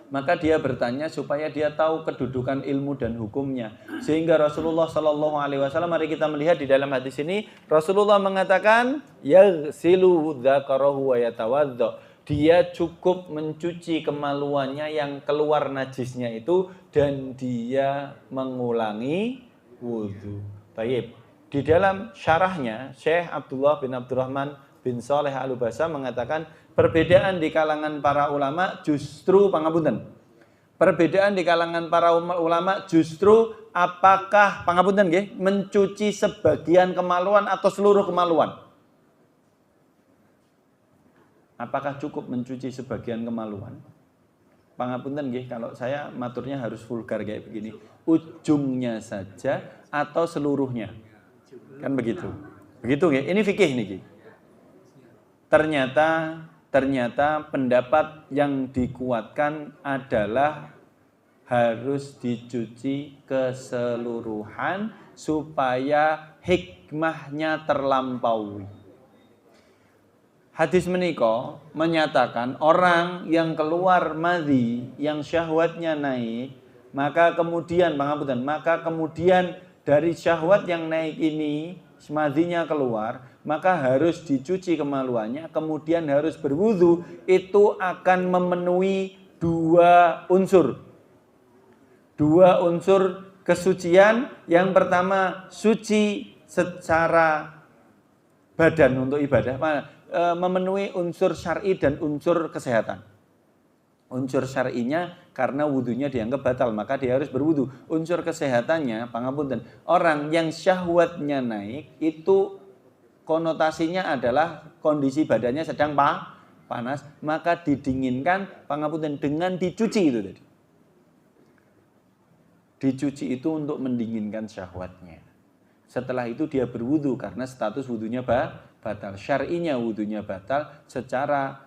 Maka dia bertanya supaya dia tahu kedudukan ilmu dan hukumnya. Sehingga Rasulullah Shallallahu Alaihi Wasallam, mari kita melihat di dalam hadis ini, Rasulullah mengatakan, yaghsilu dzakarahu wa yatawaddo. Dia cukup mencuci kemaluannya yang keluar najisnya itu dan dia mengulangi wudhu. Baik. Di dalam syarahnya, Syekh Abdullah bin Abdurrahman bin Saleh Al-Ubasa mengatakan, perbedaan di kalangan para ulama justru pangapunten. Perbedaan di kalangan para ulama justru apakah pangapunten nggih mencuci sebagian kemaluan atau seluruh kemaluan? Apakah cukup mencuci sebagian kemaluan? Pangapunten nggih kalau saya maturnya harus vulgar kayak begini. Ujungnya saja atau seluruhnya? Kan begitu. Begitu nggih. Ini fikih niki. Ternyata pendapat yang dikuatkan adalah harus dicuci keseluruhan supaya hikmahnya terlampaui. Hadis menika menyatakan orang yang keluar madhi, yang syahwatnya naik, maka kemudian dari syahwat yang naik ini, madhinya keluar, maka harus dicuci kemaluannya, kemudian harus berwudu. Itu akan memenuhi dua unsur kesucian. Yang pertama, suci secara badan untuk ibadah, memenuhi unsur syar'i dan unsur kesehatan. Unsur syar'inya karena wudunya dianggap batal, maka dia harus berwudu. Unsur kesehatannya, pangapunten, orang yang syahwatnya naik itu konotasinya adalah kondisi badannya sedang panas, maka didinginkan, pangapunten, dengan dicuci itu tadi. Dicuci itu untuk mendinginkan syahwatnya. Setelah itu dia berwudu karena status wudunya batal. Syar'inya wudunya batal, secara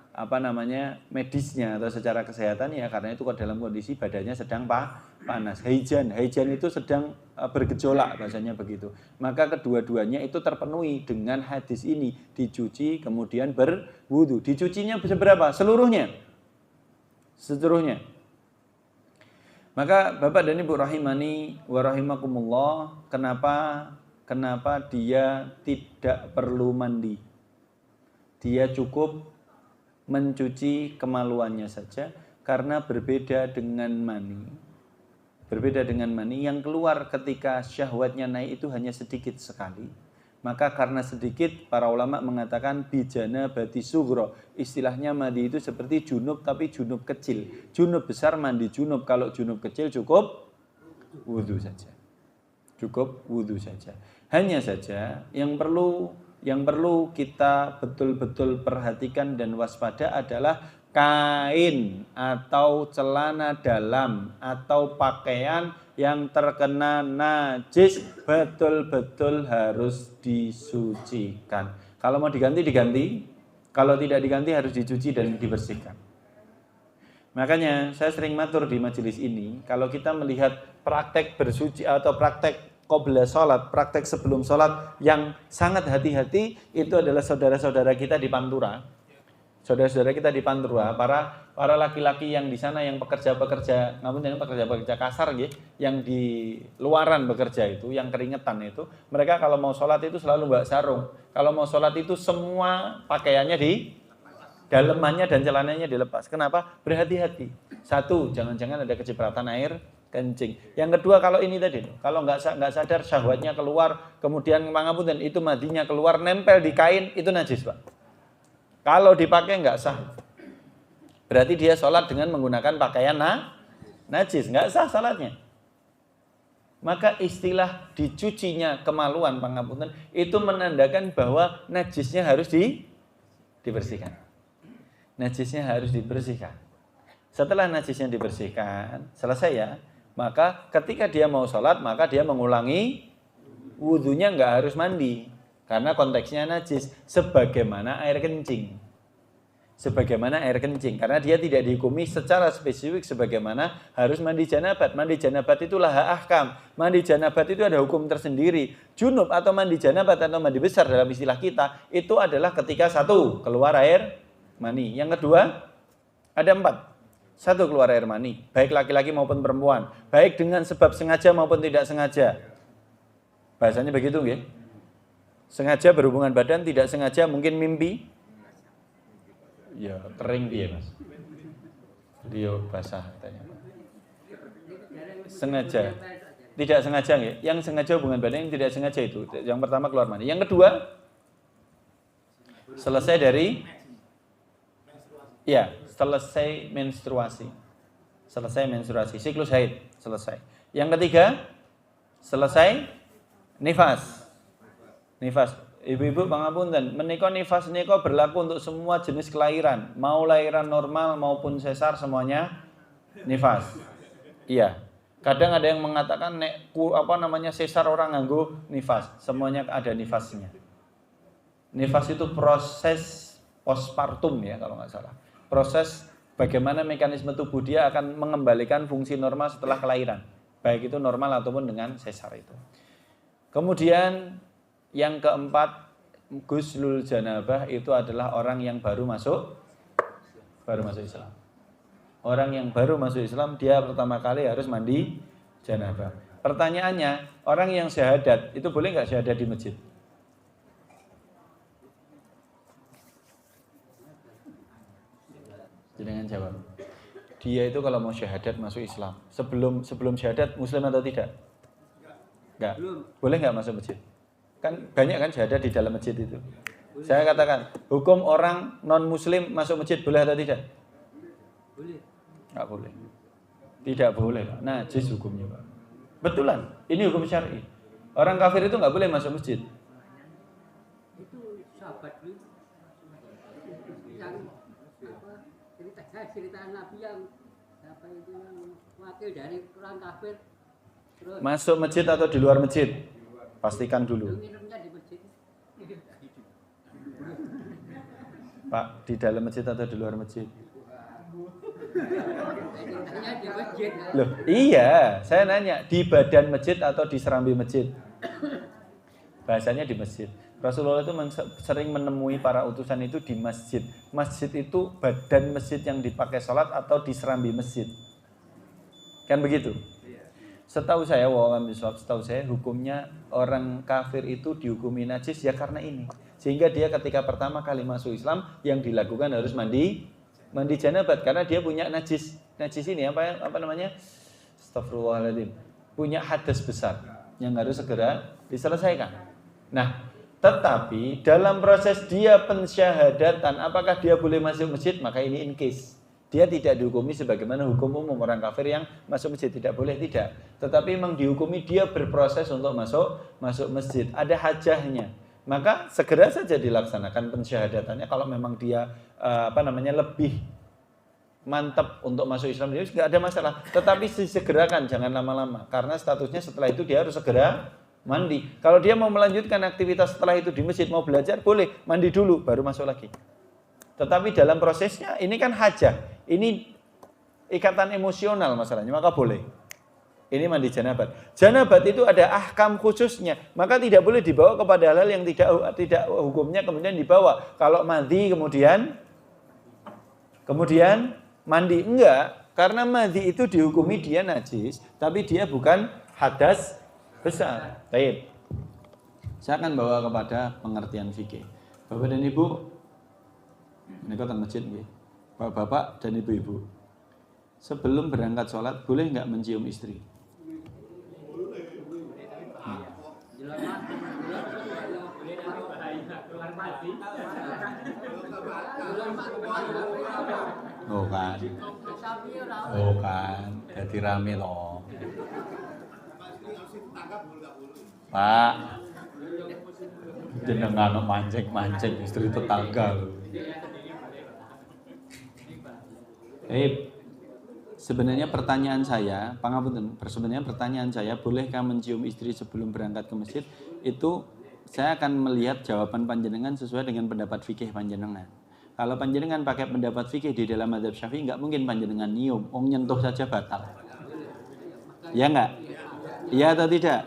medisnya atau secara kesehatan ya karena itu dalam kondisi badannya sedang panas. Haijan itu sedang bergejolak bahasanya begitu. Maka kedua-duanya itu terpenuhi dengan hadis ini, dicuci kemudian berwudu. Dicucinya seberapa? Seluruhnya. Maka Bapak dan Ibu rahimani wa rahimakumullah, kenapa dia tidak perlu mandi? Dia cukup mencuci kemaluannya saja karena berbeda dengan mani. Berbeda dengan mani yang keluar ketika syahwatnya naik itu hanya sedikit sekali. Maka karena sedikit, para ulama mengatakan bijana bati sugro. Istilahnya mandi itu seperti junub tapi junub kecil. Junub besar mandi junub, kalau junub kecil cukup wudu saja. Hanya saja yang perlu yang perlu kita betul-betul perhatikan dan waspada adalah kain atau celana dalam atau pakaian yang terkena najis betul-betul harus disucikan. Kalau mau diganti, diganti. Kalau tidak diganti harus dicuci dan dibersihkan. Makanya saya sering matur di majelis ini, kalau kita melihat praktek bersuci atau praktek qabla sholat, praktek sebelum sholat yang sangat hati-hati, itu adalah saudara-saudara kita di Pantura. Saudara-saudara kita di Pantura, para laki-laki yang di sana yang pekerja-pekerja, namun jangan pekerja-pekerja kasar ya, yang di luaran bekerja itu, yang keringetan itu, mereka kalau mau sholat itu selalu bawa sarung. Kalau mau sholat itu semua pakaiannya di dalemannya dan celananya dilepas. Kenapa? Berhati-hati. Satu, jangan-jangan ada kecipratan air kencing. Yang kedua, kalau ini tadi, kalau nggak sadar syahwatnya keluar, kemudian pangapunten itu madinya keluar, nempel di kain, itu najis, Pak. Kalau dipakai nggak sah. Berarti dia sholat dengan menggunakan pakaian najis, nggak sah sholatnya. Maka istilah dicucinya kemaluan pangapunten itu menandakan bahwa najisnya harus dibersihkan. Najisnya harus dibersihkan. Setelah najisnya dibersihkan, selesai ya. Maka ketika dia mau sholat, maka dia mengulangi wudhunya, nggak harus mandi. Karena konteksnya najis, sebagaimana air kencing. Sebagaimana air kencing. Karena dia tidak dihukumi secara spesifik sebagaimana harus mandi janabat. Mandi janabat itulah ahkam. Mandi janabat itu ada hukum tersendiri. Junub atau mandi janabat atau mandi besar dalam istilah kita, itu adalah ketika satu, keluar air mani. Yang kedua, ada 4. Satu, keluar air mani, baik laki-laki maupun perempuan, baik dengan sebab sengaja maupun tidak sengaja. Bahasanya begitu nggih? Sengaja berhubungan badan, tidak sengaja mungkin mimpi. Ya, kering dia, Mas. Beliau basah katanya. Sengaja. Tidak sengaja nggih? Yang sengaja hubungan badan, yang tidak sengaja itu. Yang pertama keluar mani. Yang kedua, selesai dari selesai menstruasi. Selesai menstruasi, siklus haid selesai. Yang ketiga, selesai nifas. Nifas. Ibu-ibu pangapunten, menika nifas menika berlaku untuk semua jenis kelahiran, mau lahiran normal maupun sesar semuanya nifas. Iya. Kadang ada yang mengatakan sesar orang nganggo nifas, semuanya ada nifasnya. Nifas itu proses postpartum ya kalau nggak salah. Proses bagaimana mekanisme tubuh dia akan mengembalikan fungsi normal setelah kelahiran, baik itu normal ataupun dengan sesar itu. Kemudian yang keempat, guslul janabah itu adalah orang yang baru masuk Islam. Orang yang baru masuk Islam, dia pertama kali harus mandi janabah. Pertanyaannya, orang yang syahadat itu boleh nggak syahadat di masjid? Jangan jawab. Dia itu kalau mau syahadat masuk Islam, sebelum syahadat muslim atau tidak? Enggak. Boleh nggak masuk masjid? Kan banyak kan syahadat di dalam masjid itu. Boleh. Saya katakan, hukum orang non muslim masuk masjid boleh atau tidak? Boleh. Enggak boleh. Tidak boleh. Najis hukumnya, Pak. Betulan. Ini hukum syar'i. Orang kafir itu nggak boleh masuk masjid. Itu sahabat dulu yang cerita Nabi yang wakil dari orang kafir. Terus masuk masjid atau di luar masjid? Pastikan dulu. Minumnya di masjid. Pak, di dalam masjid atau di luar masjid? Di masjid. Loh, iya, saya nanya di badan masjid atau di serambi masjid? Bahasanya di masjid. Rasulullah itu sering menemui para utusan itu di masjid. Masjid itu badan masjid yang dipakai sholat atau di serambi masjid. Kan begitu? Setahu saya, hukumnya orang kafir itu dihukumi najis ya karena ini. Sehingga dia ketika pertama kali masuk Islam, yang dilakukan harus mandi janabat karena dia punya najis ini apa namanya? Astagfirullahaladzim. Punya hadas besar yang harus segera diselesaikan. Nah, tetapi dalam proses dia pensyahadatan, apakah dia boleh masuk masjid? Maka ini in case. Dia tidak dihukumi sebagaimana hukum umum orang kafir yang masuk masjid. Tidak boleh, tidak. Tetapi memang dihukumi dia berproses untuk masuk masjid. Ada hajahnya. maka segera saja dilaksanakan pensyahadatannya. Kalau memang dia lebih mantap untuk masuk Islam, dia nggak ada masalah. Tetapi disegerakan, jangan lama-lama, karena statusnya setelah itu dia harus segera mandi. Kalau dia mau melanjutkan aktivitas setelah itu di masjid, mau belajar, boleh mandi dulu baru masuk lagi. Tetapi dalam prosesnya ini kan hajah, ini ikatan emosional masalahnya, maka boleh. Ini mandi janabat. Janabat itu ada ahkam khususnya, maka tidak boleh dibawa kepada hal yang tidak hukumnya kemudian dibawa. Kalau mandi kemudian mandi, enggak, karena mandi itu dihukumi dia najis, tapi dia bukan hadas besar. Baik. Saya akan bawa kepada pengertian fikih. Bapak dan Ibu, ini kota masjid nggih. Bapak dan ibu-ibu, sebelum berangkat sholat boleh enggak mencium istri? Oh kan, jadi rame loh. Pak, jenengan mancing istri tetangga loh. Sebenarnya pertanyaan saya, bolehkah mencium istri sebelum berangkat ke masjid? Itu saya akan melihat jawaban panjenengan sesuai dengan pendapat fikih panjenengan. Kalau panjenengan pakai pendapat fikih di dalam mazhab Syafi'i, nggak mungkin panjenengan nyium, nyentuh saja batal. Ya nggak? Iya atau tidak?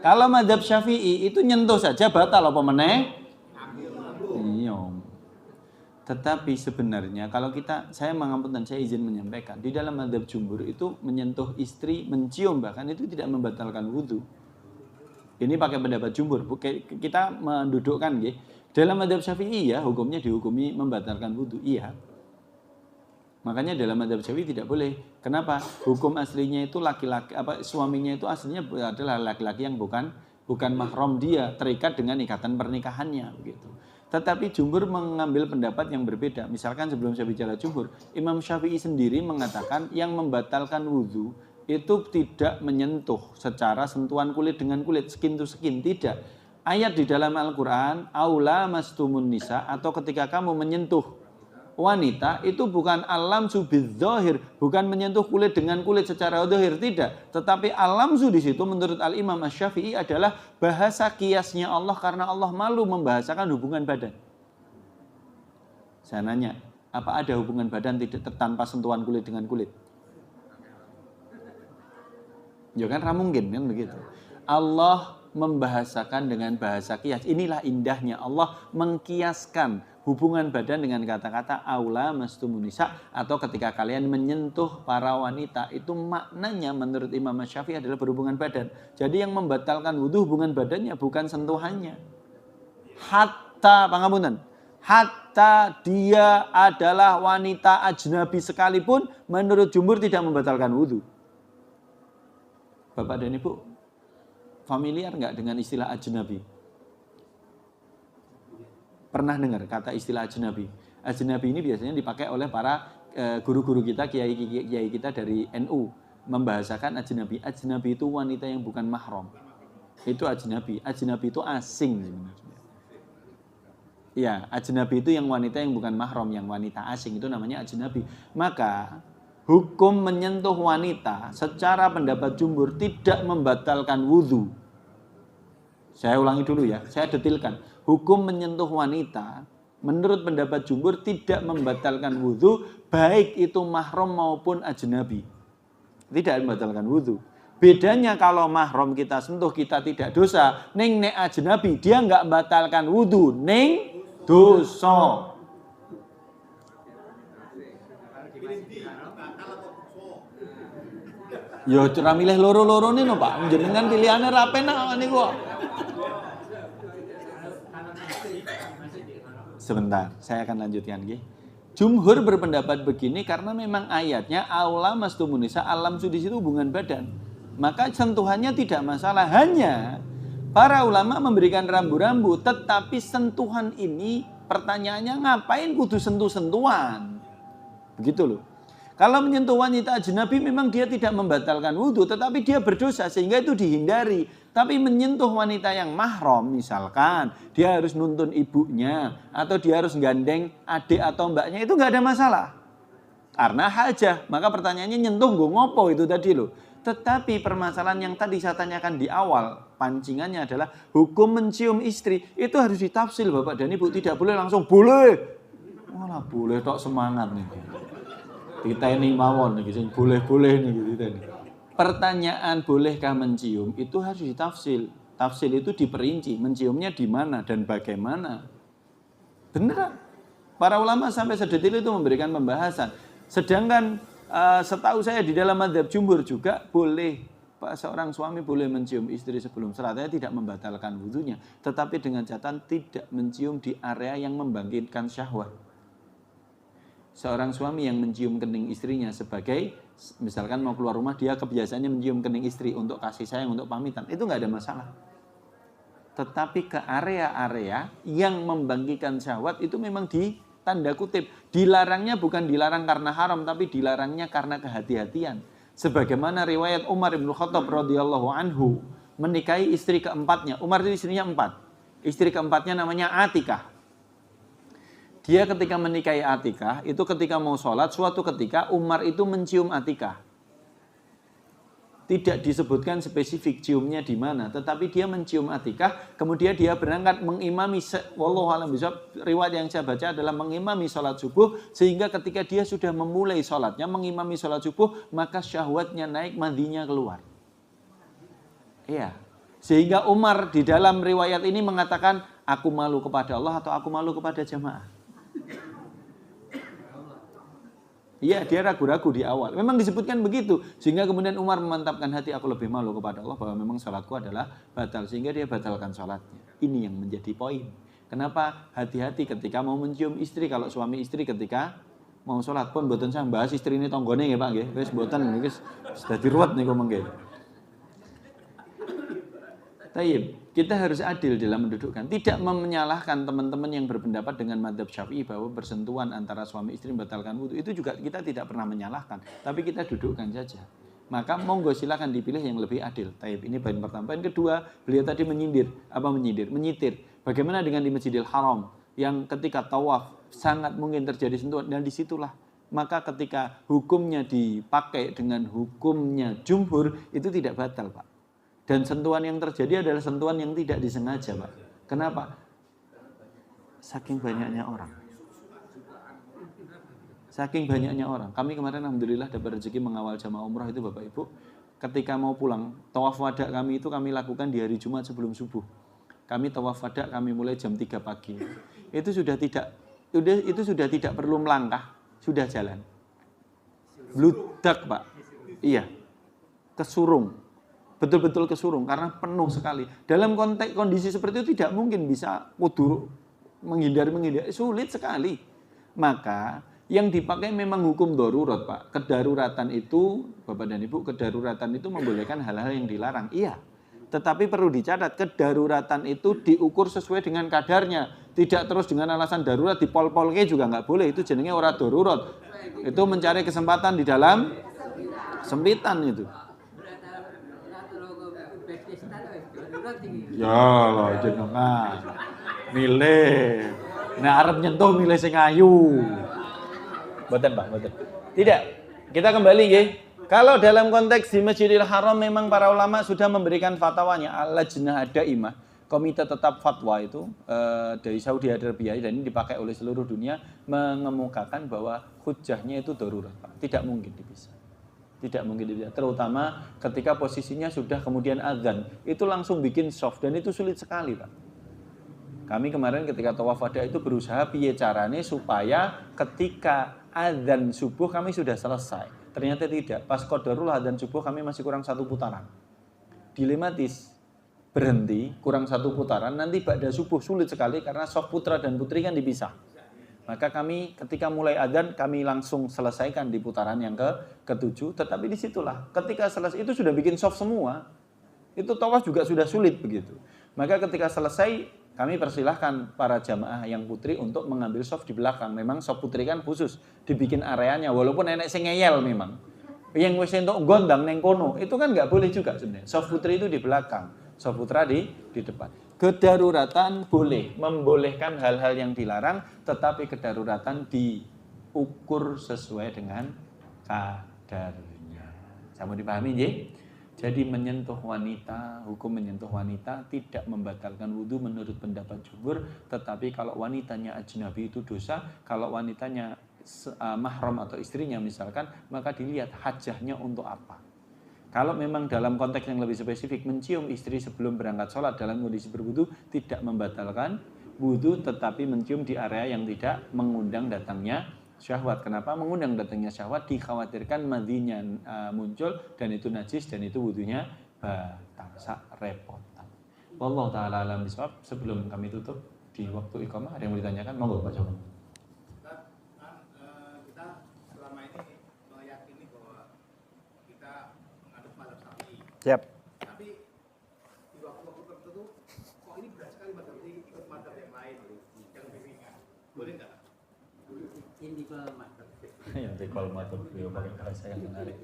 Kalau mazhab Syafi'i itu nyentuh saja batal apa meneh? Nyium. Tetapi sebenarnya kalau saya izin menyampaikan, di dalam mazhab jumhur itu menyentuh istri, mencium bahkan itu tidak membatalkan wudu. Ini pakai pendapat jumhur. Kita mendudukkan nggih. Dalam mazhab Syafi'i ya hukumnya dihukumi membatalkan wudu. Iya. Makanya dalam mazhab Syafi'i tidak boleh. Kenapa? Hukum aslinya itu suaminya itu aslinya adalah laki-laki yang bukan mahram dia, terikat dengan ikatan pernikahannya begitu. Tetapi jumhur mengambil pendapat yang berbeda. Misalkan sebelum saya bicara jumhur, Imam Syafi'i sendiri mengatakan yang membatalkan wudu itu tidak menyentuh secara sentuhan kulit dengan kulit, skin to skin, tidak. Ayat di dalam Al-Quran, aula mastumun nisa, atau ketika kamu menyentuh wanita, itu bukan alamsu bidzahir, bukan menyentuh kulit dengan kulit secara zahir, tidak. Tetapi alamsu di situ menurut Al-Imam Asy-Syafi'i adalah bahasa kiasnya Allah karena Allah malu membahasakan hubungan badan. Saya nanya, apa ada hubungan badan tidak tanpa sentuhan kulit dengan kulit? Ya kan mungkin kan begitu. Allah membahasakan dengan bahasa kias. Inilah indahnya Allah mengkiaskan hubungan badan dengan kata-kata aula mastumunisa, atau ketika kalian menyentuh para wanita, itu maknanya menurut Imam Syafi'i adalah berhubungan badan. Jadi yang membatalkan wudu hubungan badannya, bukan sentuhannya. Hatta dia adalah wanita ajnabi sekalipun, menurut jumhur tidak membatalkan wudu. Bapak dan Ibu, familiar nggak dengan istilah ajnabi? Pernah dengar kata istilah ajnabi? Ajnabi ini biasanya dipakai oleh para guru-guru kita, kiai kita dari NU, membahasakan ajnabi. Ajnabi itu wanita yang bukan mahram. Itu ajnabi. Ajnabi itu asing sebenarnya. Ya, ajnabi itu yang wanita yang bukan mahram, yang wanita asing, itu namanya ajnabi. Maka hukum menyentuh wanita secara pendapat jumhur tidak membatalkan wudu. Saya ulangi dulu ya, saya detilkan. Hukum menyentuh wanita menurut pendapat jumhur tidak membatalkan wudu, baik itu mahram maupun ajnabi. Tidak membatalkan wudu. Bedanya kalau mahram kita sentuh kita tidak dosa, ning nek ajnabi dia enggak membatalkan wudu, ning dosa. Yo ora milih loro-lorone no Pak, jenengan pilihane ra penak niku. Sebentar, saya akan lanjutkan nggih. Jumhur berpendapat begini karena memang ayatnya aula mastumunisa, alam di situ hubungan badan. Maka sentuhannya tidak masalah, hanya para ulama memberikan rambu-rambu, tetapi sentuhan ini pertanyaannya ngapain kudu sentuh-sentuhan? Begitu loh. Kalau menyentuh wanita ajnabi memang dia tidak membatalkan wudhu, tetapi dia berdosa sehingga itu dihindari. Tapi menyentuh wanita yang mahram misalkan, dia harus nuntun ibunya atau dia harus gandeng adik atau mbaknya, itu nggak ada masalah. Karena hajah, maka pertanyaannya nyentuh gue ngopo itu tadi loh. Tetapi permasalahan yang tadi saya tanyakan di awal, pancingannya adalah hukum mencium istri, itu harus ditafsir Bapak dan Ibu, tidak boleh langsung boleh. Malah boleh tok semangat nih. Kita ini mawon nih, boleh-boleh nih kita nih. Pertanyaan bolehkah mencium itu harus ditafsir. Tafsir itu diperinci, menciumnya di mana dan bagaimana. Beneran. Para ulama sampai sedetil itu memberikan pembahasan. Sedangkan setahu saya di dalam mazhab jumhur juga boleh, seorang suami boleh mencium istri sebelum salatnya, tidak membatalkan wudunya, tetapi dengan catatan tidak mencium di area yang membangkitkan syahwat. Seorang suami yang mencium kening istrinya sebagai, misalkan mau keluar rumah, dia kebiasaannya mencium kening istri untuk kasih sayang, untuk pamitan, itu nggak ada masalah. Tetapi ke area-area yang membangkitkan syahwat itu memang tanda kutip, dilarangnya bukan dilarang karena haram, tapi dilarangnya karena kehati-hatian. Sebagaimana riwayat Umar bin Khattab radhiyallahu anhu menikahi istri keempatnya. Umar itu istrinya 4. Istri keempatnya namanya Atikah. Dia ketika menikahi Atikah, itu ketika mau sholat, suatu ketika Umar itu mencium Atikah. Tidak disebutkan spesifik ciumnya di mana, tetapi dia mencium Atikah, kemudian dia berangkat mengimami, wallahu a'lam bishawab, riwayat yang saya baca adalah mengimami sholat subuh, sehingga ketika dia sudah memulai sholatnya, mengimami sholat subuh, maka syahwatnya naik, mandinya keluar. Iya. Sehingga Umar di dalam riwayat ini mengatakan, aku malu kepada Allah atau aku malu kepada jamaah. Iya, dia ragu-ragu di awal. Memang disebutkan begitu. Sehingga kemudian Umar memantapkan hati, aku lebih malu kepada Allah bahwa memang salatku adalah batal. Sehingga dia batalkan salatnya. Ini yang menjadi poin. Kenapa hati-hati ketika mau mencium istri, kalau suami istri ketika mau sholat pun mboten saya bahas istri ini tonggone nggih Pak nggih. Wis mboten niki dadi ruwet niku mengke. Tayyib, kita harus adil dalam mendudukkan. Tidak menyalahkan teman-teman yang berpendapat dengan madzhab Syafi'i bahwa bersentuhan antara suami istri membatalkan wudu. Itu juga kita tidak pernah menyalahkan, tapi kita dudukkan saja. Maka monggo silakan dipilih yang lebih adil. Tayyib, ini poin pertama. Poin kedua, beliau tadi menyitir. Bagaimana dengan di Masjidil Haram yang ketika tawaf sangat mungkin terjadi sentuhan, dan disitulah maka ketika hukumnya dipakai dengan hukumnya jumhur itu tidak batal Pak. Dan sentuhan yang terjadi adalah sentuhan yang tidak disengaja Pak. Kenapa? Saking banyaknya orang. Kami kemarin alhamdulillah dapat rezeki mengawal jamaah umrah itu Bapak Ibu. Ketika mau pulang, tawaf wada kami itu kami lakukan di hari Jumat sebelum subuh. Kami tawaf wada kami mulai jam 3 pagi. Itu sudah tidak perlu melangkah, sudah jalan. Bludak Pak. Iya. Kesurung. Betul-betul kesurung karena penuh sekali. Dalam konteks kondisi seperti itu tidak mungkin bisa kudur menghindar, sulit sekali. Maka yang dipakai memang hukum darurat Pak. Kedaruratan itu, Bapak dan Ibu, kedaruratan itu membolehkan hal-hal yang dilarang. Iya. Tetapi perlu dicatat, kedaruratan itu diukur sesuai dengan kadarnya. Tidak terus dengan alasan darurat dipol-polke juga nggak boleh. Itu jenenge ora darurat. Itu mencari kesempatan di dalam sempitan itu. Ya Allah, jenengan milih. Nek arep nyentuh milih sing ayu. Mboten Pak, mboten. Tidak. Kita kembali nggih. Kalau dalam konteks di Masjidil Haram memang para ulama sudah memberikan fatwanya, Al-Lajnah Daimah, komite tetap fatwa itu dari Saudi Arabia, dan ini dipakai oleh seluruh dunia, mengemukakan bahwa hujjahnya itu darurat Pak. Tidak mungkin dipisah. Terutama ketika posisinya sudah kemudian azan, itu langsung bikin soft dan itu sulit sekali Pak. Kami kemarin ketika tawaf wada itu berusaha piye carane supaya ketika azan subuh kami sudah selesai. Ternyata tidak. Pas qadarul azan subuh kami masih kurang 1 putaran. Dilematis. Berhenti kurang 1 putaran, nanti ba'da subuh sulit sekali karena soft putra dan putri kan dipisah. Maka kami ketika mulai adzan kami langsung selesaikan di putaran yang ke-7, tetapi disitulah ketika selesai itu sudah bikin soft semua. Itu tawaf juga sudah sulit begitu. Maka ketika selesai kami persilahkan para jamaah yang putri untuk mengambil shaf di belakang. Memang shaf putri kan khusus dibikin areanya, walaupun enek sing ngeyel memang. Yang wis entuk gondang neng kono, itu kan nggak boleh juga sebenarnya. Shaf putri itu di belakang, shaf putra di depan. Kedaruratan boleh, membolehkan hal-hal yang dilarang, tetapi kedaruratan diukur sesuai dengan kadarnya. Sama dipahami nggih? Jadi menyentuh wanita, hukum menyentuh wanita tidak membatalkan wudu menurut pendapat jumhur, tetapi kalau wanitanya ajnabi itu dosa, kalau wanitanya mahram atau istrinya misalkan, maka dilihat hajahnya untuk apa. Kalau memang dalam konteks yang lebih spesifik, mencium istri sebelum berangkat sholat dalam kondisi berwudu tidak membatalkan wudu, tetapi mencium di area yang tidak mengundang datangnya syahwat. Kenapa? Mengundang datangnya syahwat dikhawatirkan madhinya muncul dan itu najis dan itu wudunya batal, repotan. Wallahu taala alam bisawab. Sebelum kami tutup di waktu iqamah, ada yang mau ditanyakan? Monggo Pak Joko. Kita selama ini meyakini bahwa kita mengadop mazhab Syafi'i. Siap. Tapi di waktu-waktu tertentu kok ini berat sekali mazhab ini ikut mazhab yang lain yang lebih ringan. Boleh nggak? Ya, kalau matur beliau pakai bahasa yang menarik.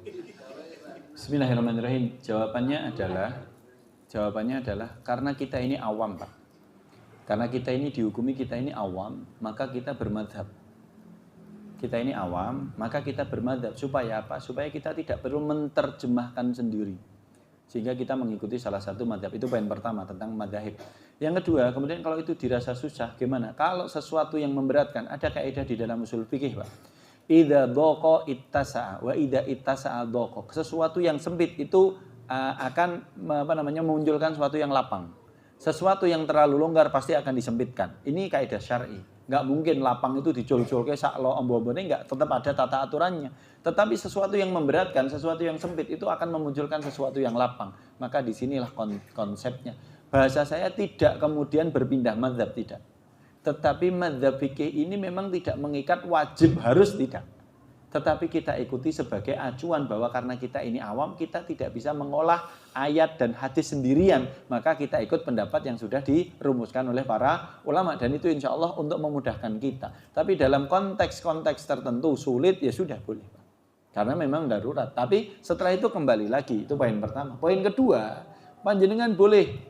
Bismillahirrahmanirrahim. Jawabannya adalah karena kita ini awam, Pak. Karena kita ini dihukumi kita ini awam, maka kita bermadhab. Kita ini awam, maka kita bermadhab. Supaya apa? Supaya kita tidak perlu menerjemahkan sendiri. Sehingga kita mengikuti salah satu madhab. Itu poin pertama tentang madhab. Yang kedua, kemudian kalau itu dirasa susah, gimana? Kalau sesuatu yang memberatkan, ada kaidah di dalam usul fikih, Pak. Idza dhaqa ittasa'a wa idza ittasa'a dhaqa. Sesuatu yang sempit itu akan memunculkan sesuatu yang lapang. Sesuatu yang terlalu longgar pasti akan disempitkan. Ini kaidah syar'i. Enggak mungkin lapang itu dicul-culke sak lo ombo-ombone, enggak, tetap ada tata aturannya. Tetapi sesuatu yang memberatkan, sesuatu yang sempit itu akan memunculkan sesuatu yang lapang. Maka disinilah konsepnya. Bahasa saya tidak kemudian berpindah mazhab, tidak. Tetapi mazhab fikih ini memang tidak mengikat wajib harus, tidak. Tetapi kita ikuti sebagai acuan bahwa karena kita ini awam, kita tidak bisa mengolah ayat dan hadis sendirian. Maka kita ikut pendapat yang sudah dirumuskan oleh para ulama. Dan itu insya Allah untuk memudahkan kita. Tapi dalam konteks-konteks tertentu sulit, ya sudah boleh. Karena memang darurat. Tapi setelah itu kembali lagi, itu poin pertama. Poin kedua, panjenengan boleh.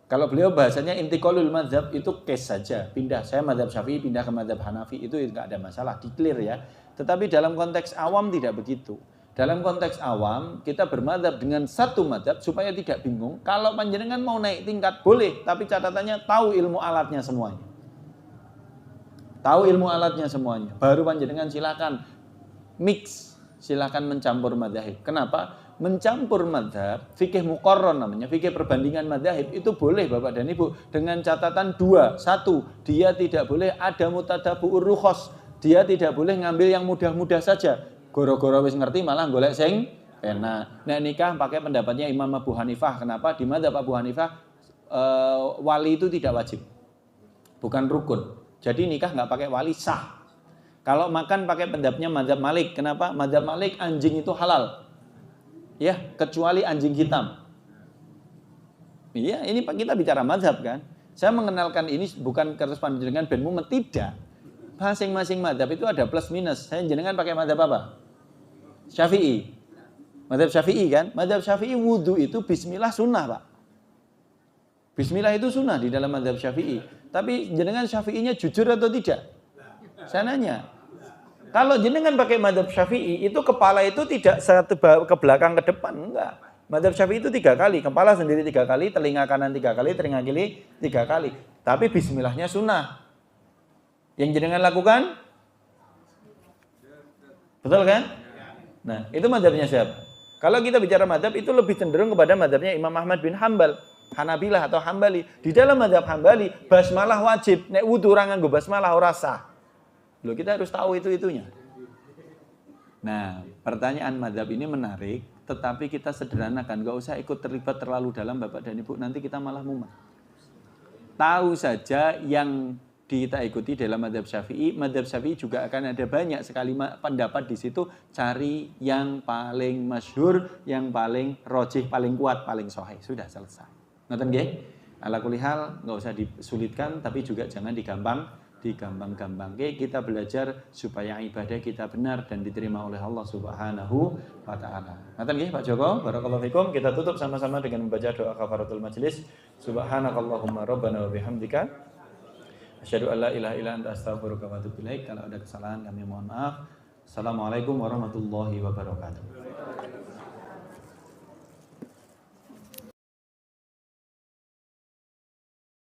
Kalau beliau bahasanya intiqalul mazhab itu case saja. Pindah, saya mazhab Syafi'i pindah ke mazhab Hanafi, itu enggak ada masalah, di-clear ya. Tetapi dalam konteks awam tidak begitu. Dalam konteks awam, kita bermadzhab dengan satu mazhab supaya tidak bingung. Kalau panjenengan mau naik tingkat, boleh. Tapi catatannya tahu ilmu alatnya semuanya. Tahu ilmu alatnya semuanya. Baru panjenengan silakan mix, silakan mencampur madzhab. Kenapa? Mencampur madzhab, fikih muqarrar namanya, fikih perbandingan madzhab itu boleh Bapak dan Ibu dengan catatan dua. Satu, dia tidak boleh ada mutadabu'ur rukhas. Dia tidak boleh ngambil yang mudah-mudah saja. Goro-goro wis ngerti malah golek sing enak. Nek nikah pakai pendapatnya Imam Abu Hanifah. Kenapa? Di madzhab Abu Hanifah wali itu tidak wajib. Bukan rukun. Jadi nikah nggak pakai wali sah. Kalau makan pakai pendapatnya madzhab Malik. Kenapa? Madzhab Malik anjing itu halal. Ya, kecuali anjing hitam. Iya, ini kita bicara mazhab kan. Saya mengenalkan ini bukan kertas panjenengan ben mumet, tidak. Masing-masing mazhab itu ada plus minus. Saya jenengan pakai mazhab apa? Syafi'i. Mazhab Syafi'i kan? Mazhab Syafi'i wudu itu bismillah sunnah, Pak. Bismillah itu sunnah di dalam mazhab Syafi'i. Tapi jenengan Syafi'inya jujur atau tidak? Saya nanya. Kalau jenengan pakai mazhab Syafi'i, itu kepala itu tidak satu ke belakang ke depan, enggak. Mazhab Syafi'i itu 3 kali, kepala sendiri 3 kali, telinga kanan 3 kali, telinga kiri 3 kali. Tapi bismillahnya sunnah. Yang jenengan lakukan? Betul kan? Nah, itu mazhabnya siapa? Kalau kita bicara mazhab, itu lebih cenderung kepada mazhabnya Imam Ahmad bin Hanbal, Hanabilah atau Hambali. Di dalam mazhab Hambali, basmalah wajib. Nek wudu ora nganggo basmalah ora sah. Loh, kita harus tahu itu-itunya. Nah, pertanyaan mazhab ini menarik, tetapi kita sederhanakan, gak usah ikut terlibat terlalu dalam Bapak dan Ibu, nanti kita malah mumet. Tahu saja yang kita ikuti dalam mazhab Syafi'i juga akan ada banyak sekali pendapat di situ, cari yang paling masyhur, yang paling rojih, paling kuat, paling sahih. Sudah selesai. Ngoten nggih? Ala kulli hal nggak usah disulitkan, tapi juga jangan digampang-gampang. Oke, kita belajar supaya ibadah kita benar dan diterima oleh Allah Subhanahu wa taala. Ngaten nggih Pak Joko, barakallahu fikum. Kita tutup sama-sama dengan membaca doa kafaratul majelis. Subhanakallahumma rabbana wa bihamdika asyhadu an la ilaha illa anta astaghfiruka wa atubu ilaik. Kalau ada kesalahan kami mohon maaf. Assalamualaikum warahmatullahi wabarakatuh.